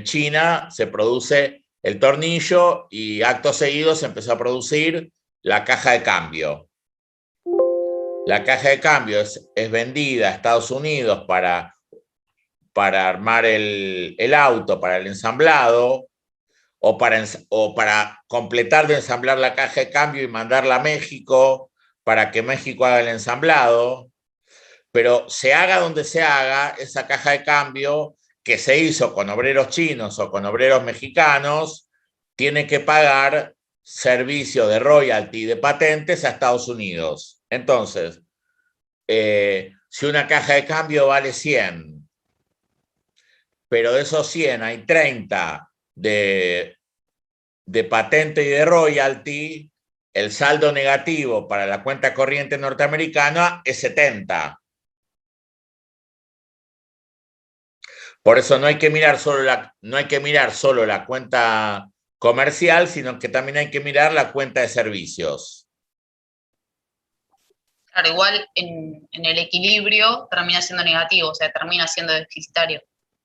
China se produce el tornillo y acto seguido se empezó a producir la caja de cambio. La caja de cambio es vendida a Estados Unidos para armar el auto, para el ensamblado, o para completar de ensamblar la caja de cambio y mandarla a México para que México haga el ensamblado. Pero se haga donde se haga, esa caja de cambio que se hizo con obreros chinos o con obreros mexicanos, tiene que pagar servicio de royalty de patentes a Estados Unidos. Entonces, si una caja de cambio vale 100, pero de esos 100 hay 30 de patente y de royalty, el saldo negativo para la cuenta corriente norteamericana es 70. Por eso no hay que mirar solo la cuenta comercial, sino que también hay que mirar la cuenta de servicios. Claro, igual en el equilibrio termina siendo negativo, o sea, termina siendo deficitario.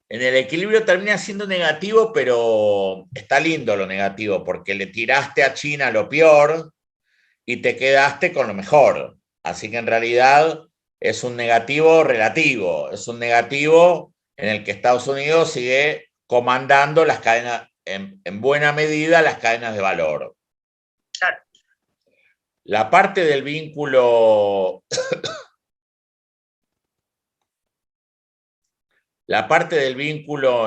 En el equilibrio termina siendo negativo, pero está lindo lo negativo, porque le tiraste a China lo peor y te quedaste con lo mejor. Así que en realidad es un negativo relativo, es un negativo en el que Estados Unidos sigue comandando las cadenas, en buena medida, las cadenas de valor. Claro. La parte del vínculo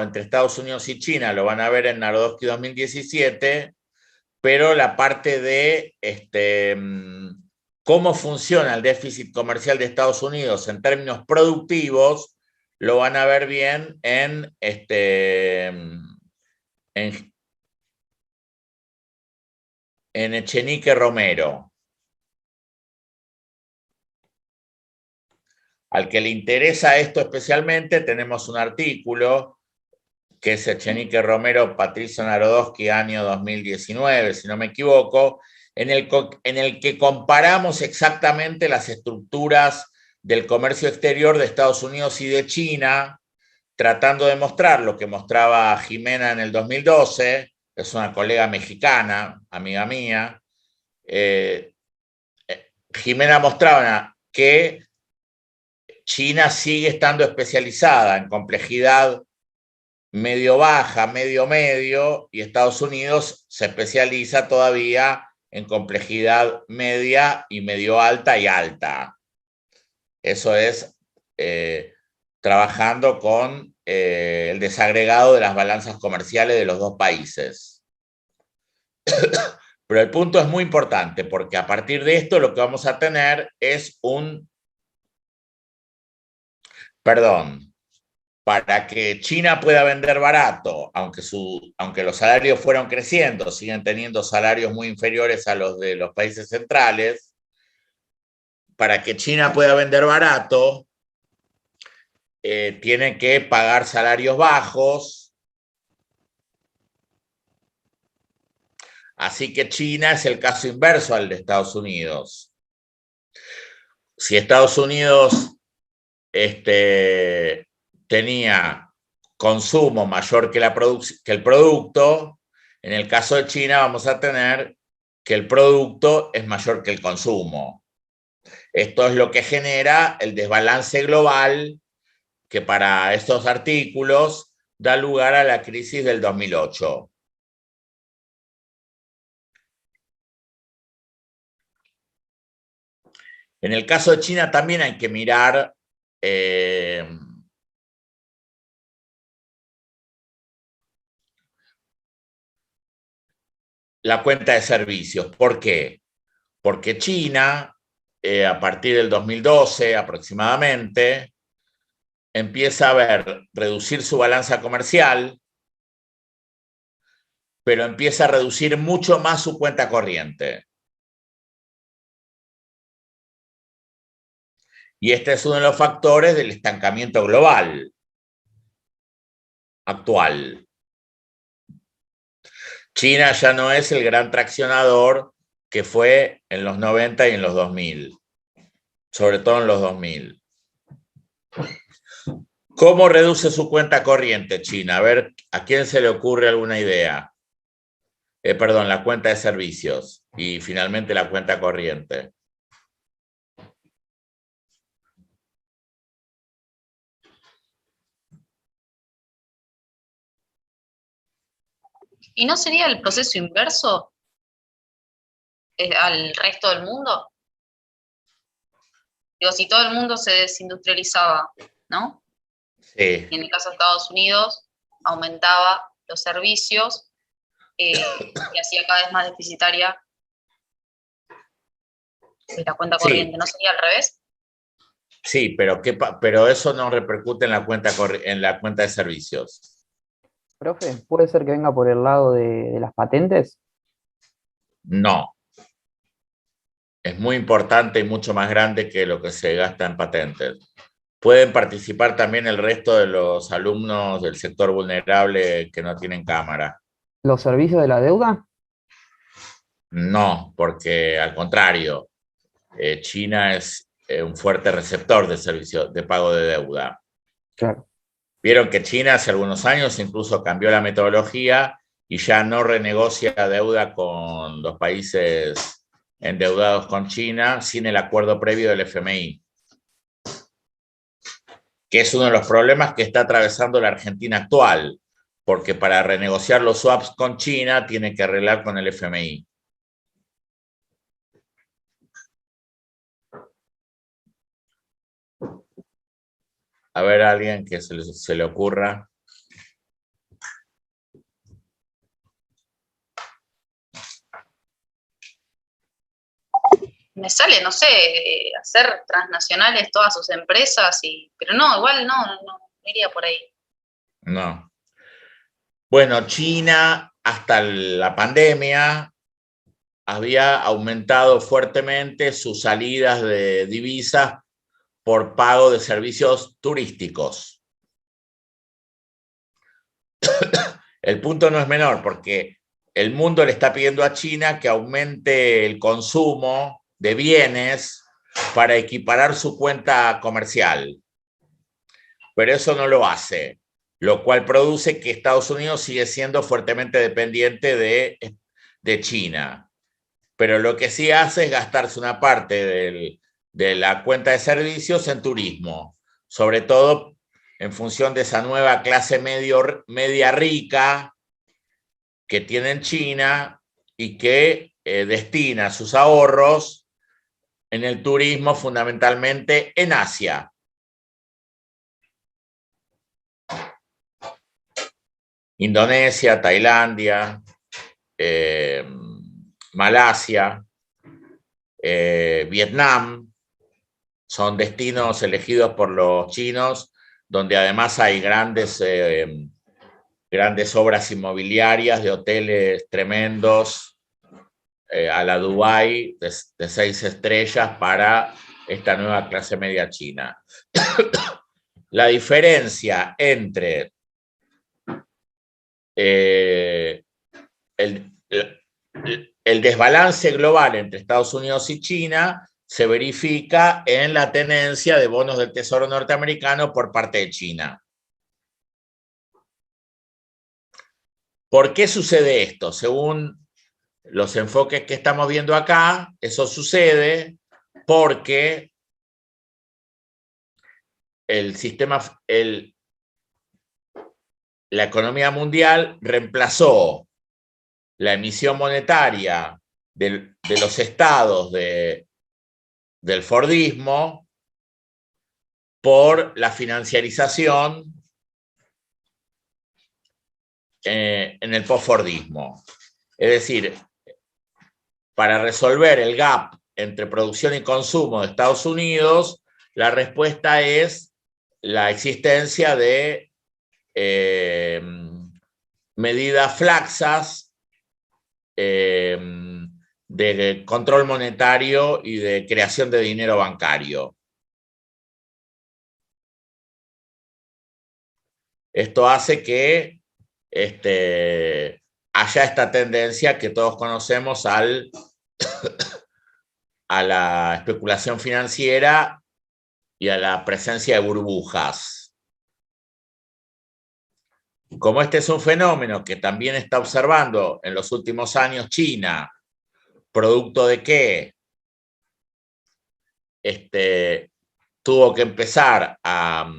entre Estados Unidos y China lo van a ver en Narodowski 2017, pero la parte de cómo funciona el déficit comercial de Estados Unidos en términos productivos lo van a ver bien en Echenique Romero. Al que le interesa esto especialmente, tenemos un artículo que es Echenique Romero, Patricio Narodowski, año 2019, si no me equivoco, en el que comparamos exactamente las estructuras del comercio exterior de Estados Unidos y de China, tratando de mostrar lo que mostraba Jimena en el 2012, es una colega mexicana, amiga mía. Jimena mostraba que China sigue estando especializada en complejidad medio-baja, medio-medio, y Estados Unidos se especializa todavía en complejidad media y medio-alta y alta. Eso es trabajando con el desagregado de las balanzas comerciales de los dos países. Pero el punto es muy importante, porque a partir de esto lo que vamos a tener es para que China pueda vender barato, aunque los salarios fueron creciendo, siguen teniendo salarios muy inferiores a los de los países centrales. Para que China pueda vender barato, tiene que pagar salarios bajos. Así que China es el caso inverso al de Estados Unidos. Si Estados Unidos tenía consumo mayor que el producto. En el caso de China vamos a tener que el producto es mayor que el consumo. Esto es lo que genera el desbalance global que para estos artículos da lugar a la crisis del 2008. En el caso de China también hay que mirar la cuenta de servicios. ¿Por qué? Porque China, a partir del 2012 aproximadamente, empieza a reducir su balanza comercial, pero empieza a reducir mucho más su cuenta corriente. Y este es uno de los factores del estancamiento global actual. China ya no es el gran traccionador que fue en los 90 y en los 2000, sobre todo en los 2000. ¿Cómo reduce su cuenta corriente China? A ver, ¿a quién se le ocurre alguna idea? Perdón, la cuenta de servicios y finalmente la cuenta corriente. ¿Y no sería el proceso inverso al resto del mundo? Digo, si todo el mundo se desindustrializaba, ¿no? Sí. Y en el caso de Estados Unidos aumentaba los servicios y hacía cada vez más deficitaria la cuenta corriente. Sí. ¿No sería al revés? Sí, pero eso no repercute en la cuenta de servicios. Profe, ¿puede ser que venga por el lado de las patentes? No. Es muy importante y mucho más grande que lo que se gasta en patentes. Pueden participar también el resto de los alumnos del sector vulnerable que no tienen cámara. ¿Los servicios de la deuda? No, porque al contrario, China es un fuerte receptor de servicios de pago de deuda. Claro. Vieron que China hace algunos años incluso cambió la metodología y ya no renegocia deuda con los países endeudados con China sin el acuerdo previo del FMI, que es uno de los problemas que está atravesando la Argentina actual, porque para renegociar los swaps con China tiene que arreglar con el FMI. A ver, a alguien que se le ocurra. Me sale, no sé, hacer transnacionales todas sus empresas, pero no, igual no iría por ahí. No. Bueno, China hasta la pandemia había aumentado fuertemente sus salidas de divisas por pago de servicios turísticos. El punto no es menor porque el mundo le está pidiendo a China que aumente el consumo de bienes para equiparar su cuenta comercial. Pero eso no lo hace, lo cual produce que Estados Unidos sigue siendo fuertemente dependiente de China. Pero lo que sí hace es gastarse una parte de la cuenta de servicios en turismo, sobre todo en función de esa nueva clase media rica que tiene en China y que destina sus ahorros en el turismo fundamentalmente en Asia. Indonesia, Tailandia, Malasia, Vietnam, son destinos elegidos por los chinos, donde además hay grandes obras inmobiliarias de hoteles tremendos, a la Dubái de 6 estrellas para esta nueva clase media china. La diferencia entre el desbalance global entre Estados Unidos y China se verifica en la tenencia de bonos del Tesoro norteamericano por parte de China. ¿Por qué sucede esto? Según los enfoques que estamos viendo acá, eso sucede porque la economía mundial reemplazó la emisión monetaria de los estados del Fordismo por la financiarización en el post-Fordismo. Es decir, para resolver el gap entre producción y consumo de Estados Unidos, la respuesta es la existencia de medidas laxas de control monetario y de creación de dinero bancario. Esto hace que haya esta tendencia que todos conocemos a la especulación financiera y a la presencia de burbujas. Como este es un fenómeno que también está observando en los últimos años China, producto de que tuvo que empezar a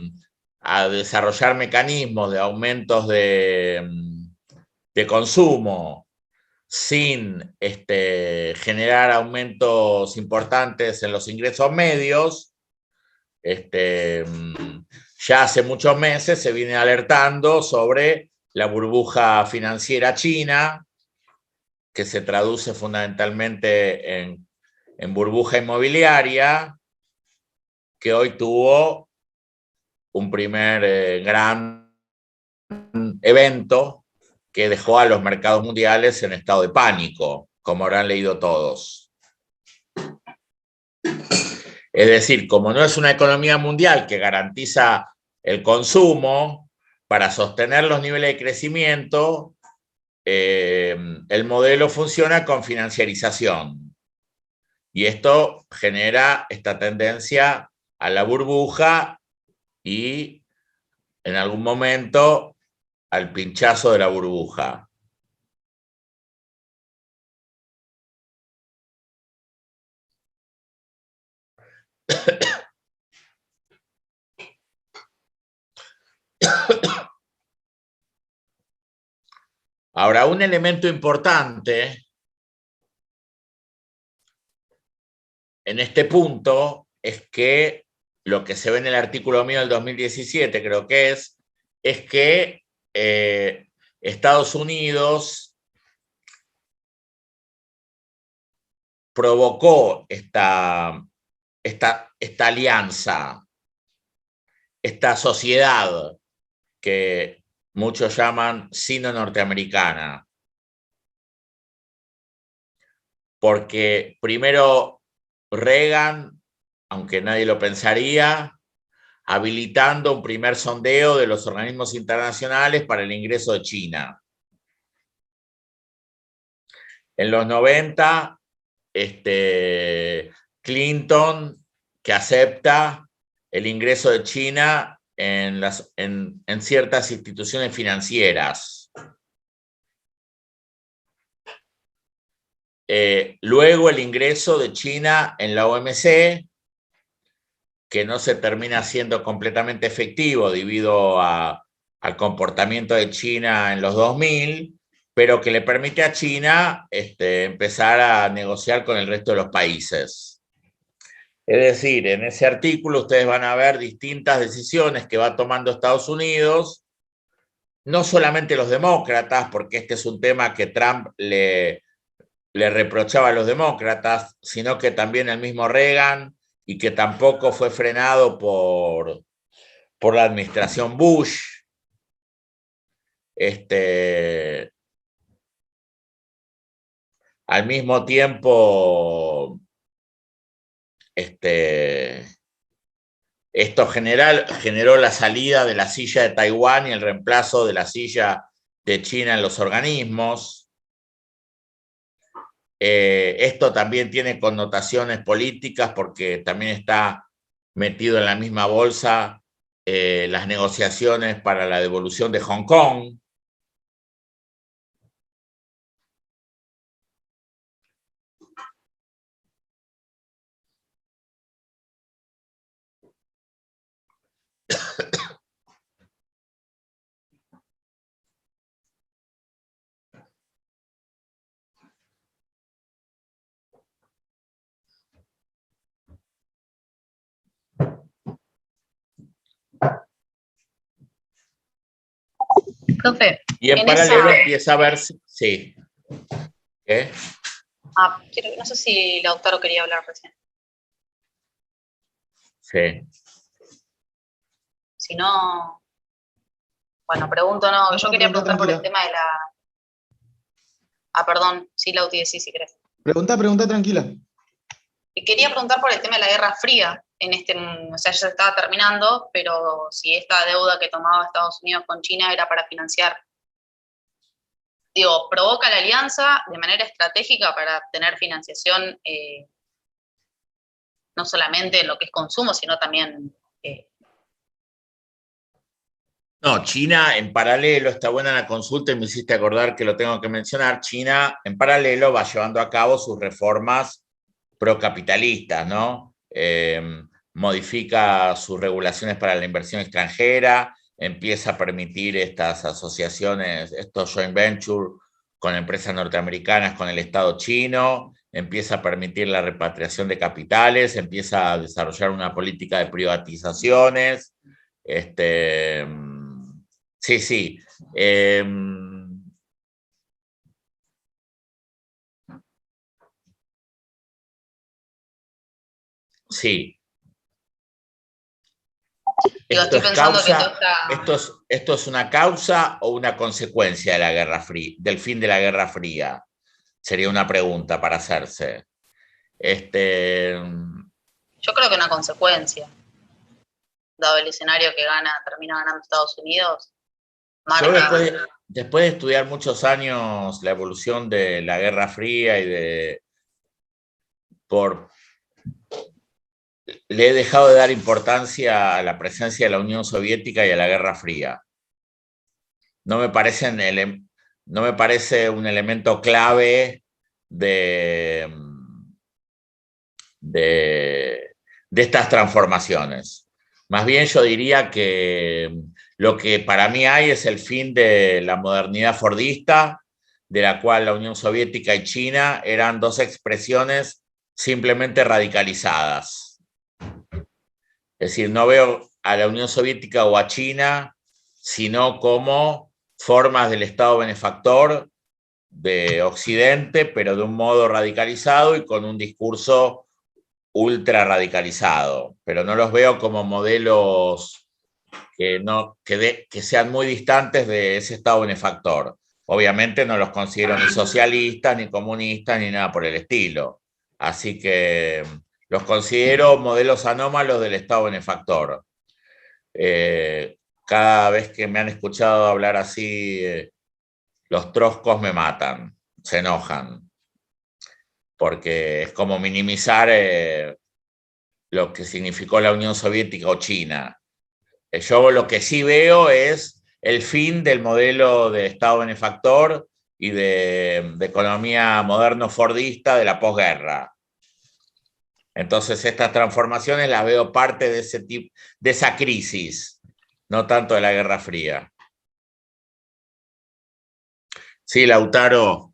desarrollar mecanismos de aumentos de consumo sin generar aumentos importantes en los ingresos medios, ya hace muchos meses se viene alertando sobre la burbuja financiera china, que se traduce fundamentalmente en burbuja inmobiliaria, que hoy tuvo un primer gran evento que dejó a los mercados mundiales en estado de pánico, como habrán leído todos. Es decir, como no es una economía mundial que garantiza el consumo para sostener los niveles de crecimiento, el modelo funciona con financiarización. Y esto genera esta tendencia a la burbuja y en algún momento al pinchazo de la burbuja. Ahora, un elemento importante en este punto es que lo que se ve en el artículo mío del 2017, creo que es que Estados Unidos provocó esta alianza, esta sociedad que muchos llaman sino-norteamericana. Porque primero Reagan, aunque nadie lo pensaría, habilitando un primer sondeo de los organismos internacionales para el ingreso de China. En los 90, Clinton, que acepta el ingreso de China en ciertas instituciones financieras. Luego el ingreso de China en la OMC, que no se termina siendo completamente efectivo debido al comportamiento de China en los 2000, pero que le permite a China empezar a negociar con el resto de los países. Es decir, en ese artículo ustedes van a ver distintas decisiones que va tomando Estados Unidos, no solamente los demócratas, porque este es un tema que Trump le reprochaba a los demócratas, sino que también el mismo Reagan, y que tampoco fue frenado por la administración Bush. Al mismo tiempo, esto generó la salida de la silla de Taiwán y el reemplazo de la silla de China en los organismos. Esto también tiene connotaciones políticas porque también está metido en la misma bolsa las negociaciones para la devolución de Hong Kong. Profe, Y en paralelo empieza a verse, sí. ¿Qué? No sé si Lautaro quería hablar recién. Sí. Si no, bueno, pregunto, no, yo quería preguntar por el tema de la... perdón, sí, Lauti, sí, si querés. Pregunta tranquila. Y quería preguntar por el tema de la Guerra Fría. O sea, ya se estaba terminando, pero si esta deuda que tomaba Estados Unidos con China era para financiar, digo, provoca la alianza de manera estratégica para tener financiación, no solamente en lo que es consumo, sino también... No, China en paralelo, está buena la consulta y me hiciste acordar que lo tengo que mencionar. China en paralelo va llevando a cabo sus reformas procapitalistas, ¿no? Modifica sus regulaciones para la inversión extranjera, empieza a permitir estas asociaciones, estos joint venture con empresas norteamericanas, con el Estado chino, empieza a permitir la repatriación de capitales, empieza a desarrollar una política de privatizaciones. Sí, sí. Sí. ¿Esto es una causa o una consecuencia de la Guerra Fría, del fin de la Guerra Fría? Sería una pregunta para hacerse. Yo creo que una consecuencia, dado el escenario que termina ganando Estados Unidos. Yo después de estudiar muchos años la evolución de la Guerra Fría y le he dejado de dar importancia a la presencia de la Unión Soviética y a la Guerra Fría. No me parece un elemento clave de estas transformaciones. Más bien yo diría que lo que para mí hay es el fin de la modernidad fordista, de la cual la Unión Soviética y China eran dos expresiones simplemente radicalizadas. Es decir, no veo a la Unión Soviética o a China sino como formas del Estado benefactor de Occidente, pero de un modo radicalizado y con un discurso ultra radicalizado, pero no los veo como modelos que sean muy distantes de ese Estado benefactor. Obviamente no los considero ni socialistas, ni comunistas, ni nada por el estilo. Así que los considero modelos anómalos del Estado benefactor. Cada vez que me han escuchado hablar así, los troscos me matan, se enojan, porque es como minimizar lo que significó la Unión Soviética o China. Yo lo que sí veo es el fin del modelo de Estado benefactor y de economía moderno-fordista de la posguerra. Entonces estas transformaciones las veo parte de esa crisis, no tanto de la Guerra Fría. Sí, Lautaro.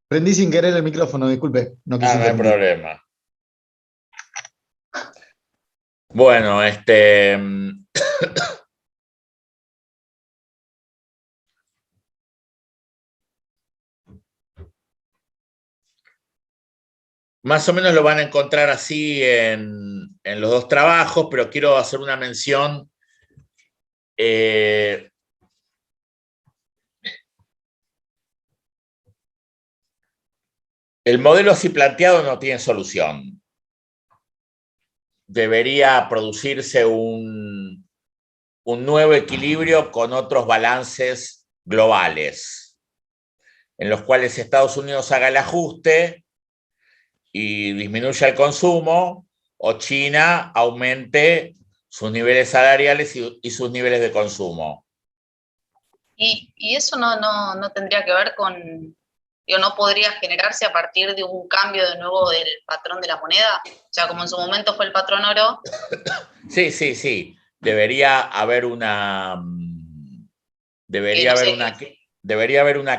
Prendí sin querer el micrófono, disculpe. No hay problema. Bueno, más o menos lo van a encontrar así en los dos trabajos, pero quiero hacer una mención. El modelo así planteado no tiene solución. Debería producirse un nuevo equilibrio con otros balances globales, en los cuales Estados Unidos haga el ajuste y disminuya el consumo, o China aumente sus niveles salariales y sus niveles de consumo. Y eso no tendría que ver con, digo, no podría generarse a partir de un cambio de nuevo del patrón de la moneda, o sea, como en su momento fue el patrón oro. Sí. Debería haber una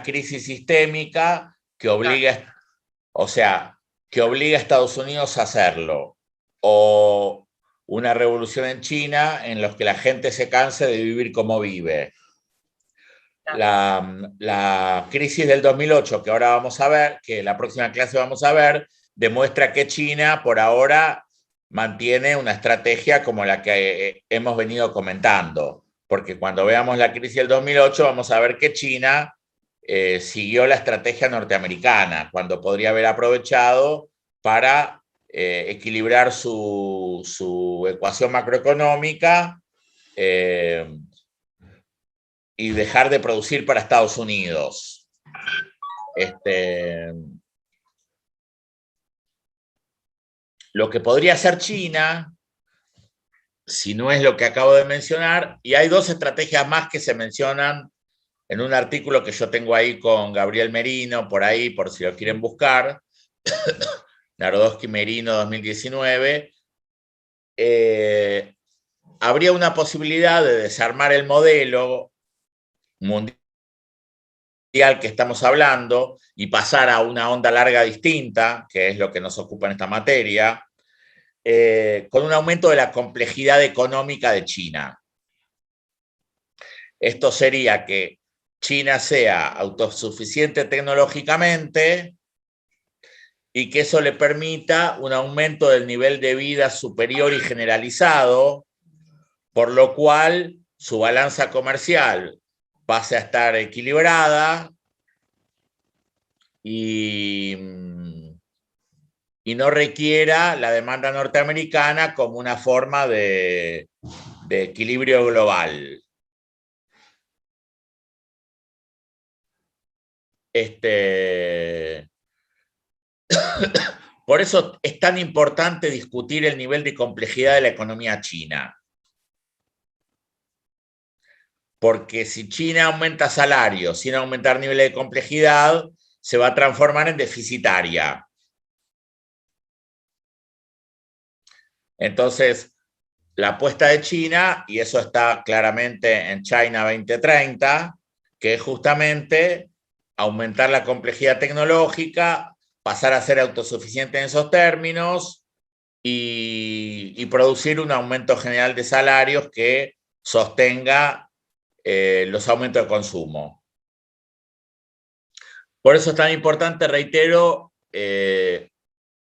crisis sistémica que obligue, o sea, que obliga a Estados Unidos a hacerlo, o una revolución en China en la que la gente se canse de vivir como vive. La crisis del 2008, que ahora vamos a ver, que la próxima clase vamos a ver, demuestra que China por ahora mantiene una estrategia como la que hemos venido comentando, porque cuando veamos la crisis del 2008 vamos a ver que China siguió la estrategia norteamericana, cuando podría haber aprovechado para equilibrar su ecuación macroeconómica y dejar de producir para Estados Unidos. Lo que podría hacer China, si no es lo que acabo de mencionar, y hay dos estrategias más que se mencionan en un artículo que yo tengo ahí con Gabriel Merino, por ahí, por si lo quieren buscar, Narodowski Merino 2019, habría una posibilidad de desarmar el modelo mundial que estamos hablando y pasar a una onda larga distinta, que es lo que nos ocupa en esta materia, con un aumento de la complejidad económica de China. Esto sería que China sea autosuficiente tecnológicamente y que eso le permita un aumento del nivel de vida superior y generalizado, por lo cual su balanza comercial pase a estar equilibrada y no requiera la demanda norteamericana como una forma de equilibrio global. Por eso es tan importante discutir el nivel de complejidad de la economía china. Porque si China aumenta salarios sin aumentar niveles de complejidad, se va a transformar en deficitaria. Entonces, la apuesta de China, y eso está claramente en China 2030, que es justamente aumentar la complejidad tecnológica, pasar a ser autosuficiente en esos términos y producir un aumento general de salarios que sostenga los aumentos de consumo. Por eso es tan importante, reitero,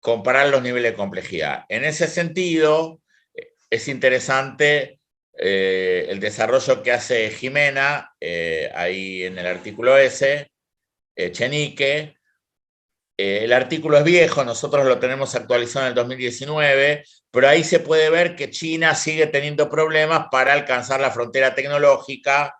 comparar los niveles de complejidad. En ese sentido, es interesante el desarrollo que hace Jimena, ahí en el artículo ese, Chenique. El artículo es viejo, nosotros lo tenemos actualizado en el 2019, pero ahí se puede ver que China sigue teniendo problemas para alcanzar la frontera tecnológica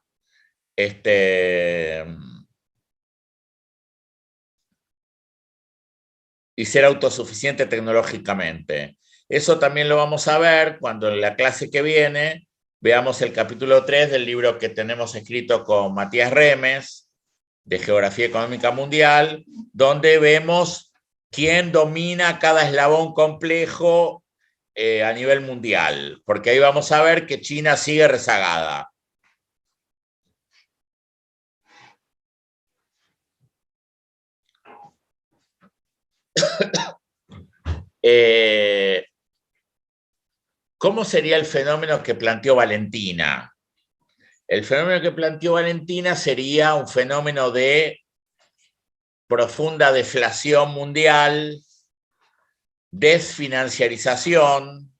y ser autosuficiente tecnológicamente. Eso también lo vamos a ver cuando en la clase que viene veamos el capítulo 3 del libro que tenemos escrito con Matías Remes, de Geografía Económica Mundial, donde vemos quién domina cada eslabón complejo a nivel mundial, porque ahí vamos a ver que China sigue rezagada. ¿Cómo sería el fenómeno que planteó Valentina? El fenómeno que planteó Valentina sería un fenómeno de profunda deflación mundial, desfinanciarización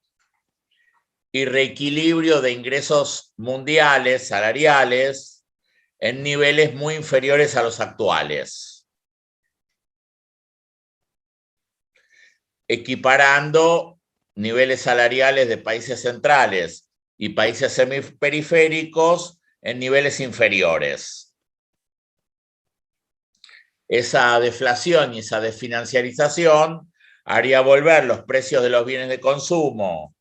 y reequilibrio de ingresos mundiales, salariales, en niveles muy inferiores a los actuales, equiparando niveles salariales de países centrales y países semiperiféricos en niveles inferiores. esa deflación y esa desfinanciarización haría volver los precios de los bienes de consumo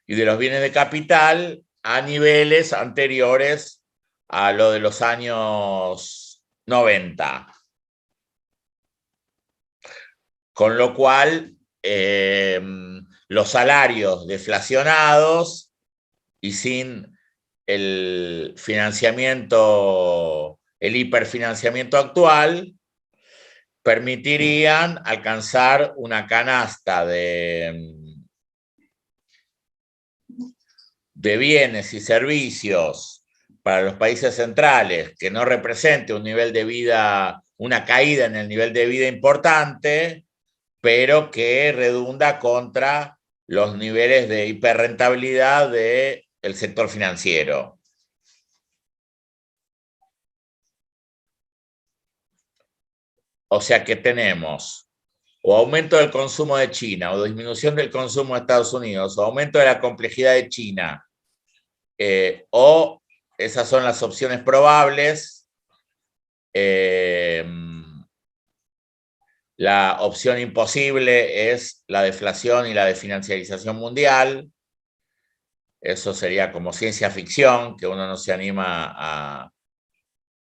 y de los bienes de capital a niveles anteriores a lo de los años 90. Con lo cual, los salarios deflacionados y sin el financiamiento, el hiperfinanciamiento actual, permitirían alcanzar una canasta de bienes y servicios para los países centrales que no represente un nivel de vida, una caída en el nivel de vida importante, pero que redunda contra los niveles de hiperrentabilidad del sector financiero. O sea que tenemos o aumento del consumo de China, o disminución del consumo de Estados Unidos, o aumento de la complejidad de China, o esas son las opciones probables. La opción imposible es la deflación y la desfinanciarización mundial. Eso sería como ciencia ficción, que uno no se anima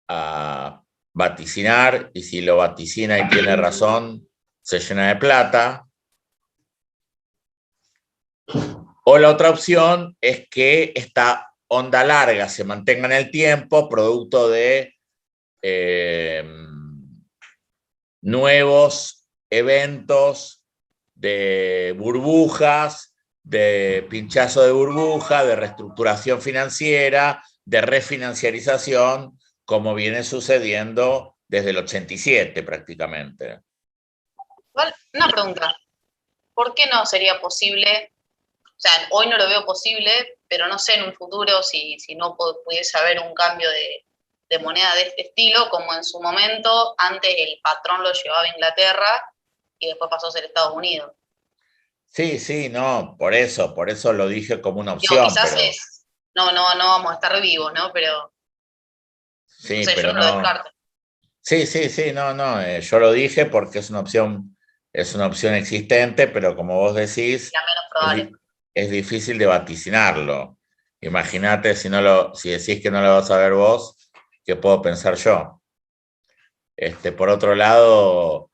a vaticinar, y si lo vaticina y tiene razón, se llena de plata. O la otra opción es que esta onda larga se mantenga en el tiempo, producto de nuevos eventos de burbujas, de pinchazo de burbuja, de reestructuración financiera, de refinanciarización, como viene sucediendo desde el 87 prácticamente. Una pregunta, ¿por qué no sería posible? O sea, hoy no lo veo posible, pero no sé en un futuro si no pudiese haber un cambio de moneda de este estilo, como en su momento, antes el patrón lo llevaba a Inglaterra y después pasó a ser Estados Unidos. Sí, sí, no, por eso lo dije como una opción. Quizás pero... no vamos a estar vivos, ¿no? Pero, sí, no sé, pero yo no lo descarto. Sí, no, yo lo dije porque es una opción existente, pero como vos decís, La menos probable. es difícil de vaticinarlo. Imagínate si decís que no lo vas a ver vos, ¿qué puedo pensar yo? Por otro lado,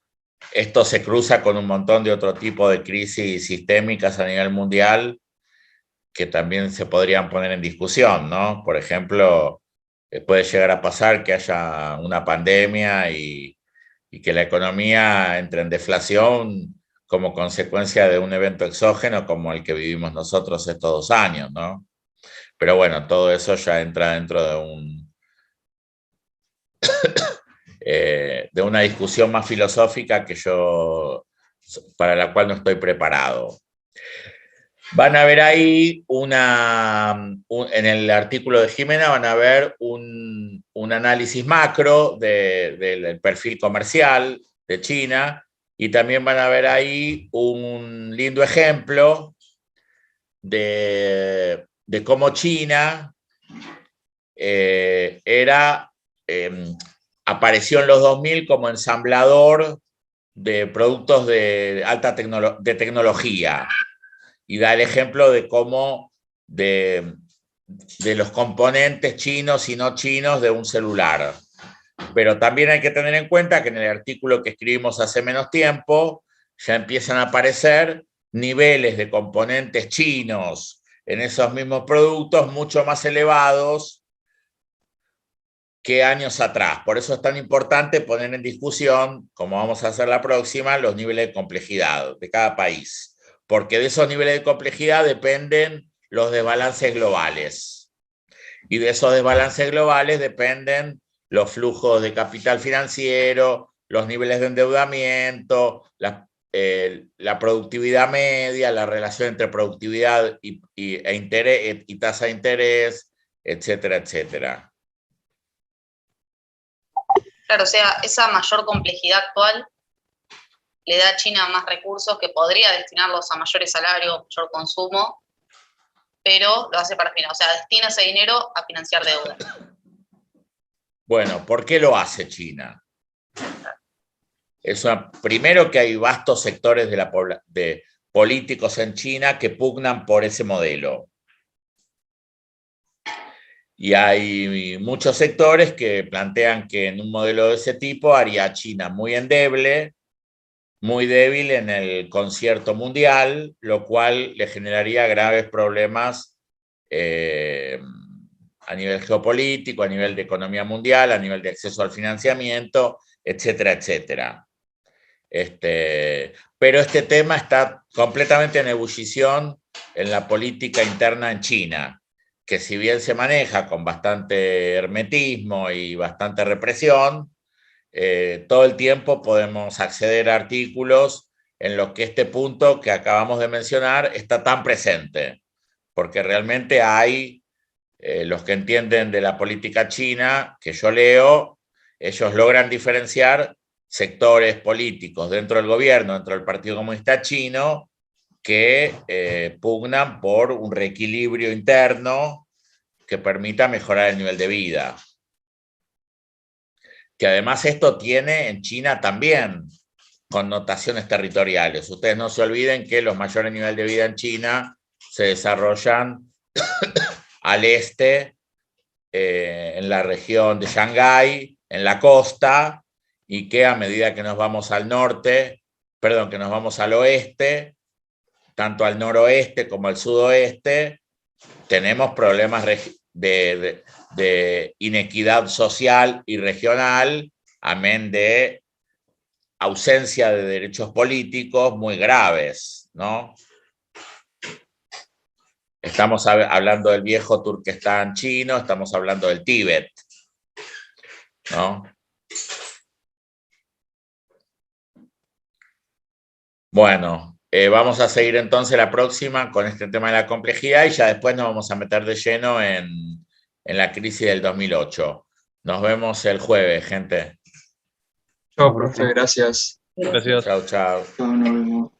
esto se cruza con un montón de otro tipo de crisis sistémicas a nivel mundial que también se podrían poner en discusión, ¿no? Por ejemplo, puede llegar a pasar que haya una pandemia y que la economía entre en deflación como consecuencia de un evento exógeno como el que vivimos nosotros estos 2 años, ¿no? Pero bueno, todo eso ya entra dentro de una discusión más filosófica para la cual no estoy preparado. Van a ver ahí en el artículo de Jimena van a ver un análisis macro del perfil comercial de China, y también van a ver ahí un lindo ejemplo de cómo China apareció en los 2000 como ensamblador de productos de alta tecnología. Y da el ejemplo de cómo de los componentes chinos y no chinos de un celular. Pero también hay que tener en cuenta que en el artículo que escribimos hace menos tiempo ya empiezan a aparecer niveles de componentes chinos en esos mismos productos mucho más elevados que años atrás. Por eso es tan importante poner en discusión, como vamos a hacer la próxima, los niveles de complejidad de cada país, porque de esos niveles de complejidad dependen los desbalances globales. Y de esos desbalances globales dependen los flujos de capital financiero, los niveles de endeudamiento, la productividad media, la relación entre productividad y tasa de interés, etcétera, etcétera. Claro, o sea, esa mayor complejidad actual le da a China más recursos que podría destinarlos a mayores salarios, mayor consumo, pero lo hace para financiar, o sea, destina ese dinero a financiar deuda. Bueno, ¿por qué lo hace China? primero que hay vastos sectores de políticos en China que pugnan por ese modelo. Y hay muchos sectores que plantean que en un modelo de ese tipo haría a China muy endeble, muy débil en el concierto mundial, lo cual le generaría graves problemas a nivel geopolítico, a nivel de economía mundial, a nivel de acceso al financiamiento, etcétera, etcétera. Pero este tema está completamente en ebullición en la política interna en China, que si bien se maneja con bastante hermetismo y bastante represión, todo el tiempo podemos acceder a artículos en los que este punto que acabamos de mencionar está tan presente, porque realmente hay los que entienden de la política china, que yo leo, ellos logran diferenciar sectores políticos dentro del gobierno, dentro del Partido Comunista Chino, que pugnan por un reequilibrio interno que permita mejorar el nivel de vida. Que además esto tiene en China también connotaciones territoriales. Ustedes no se olviden que los mayores niveles de vida en China se desarrollan al este, en la región de Shanghái, en la costa, y que a medida que nos vamos al norte, perdón, que nos vamos al oeste, tanto al noroeste como al sudoeste, tenemos problemas de inequidad social y regional, amén de ausencia de derechos políticos muy graves, ¿no? Estamos hablando del viejo Turquestán chino, estamos hablando del Tíbet, ¿no? Bueno, vamos a seguir entonces la próxima con este tema de la complejidad y ya después nos vamos a meter de lleno en la crisis del 2008. Nos vemos el jueves, gente. Chao, profe, gracias. Chao, chao. Chao, nos vemos.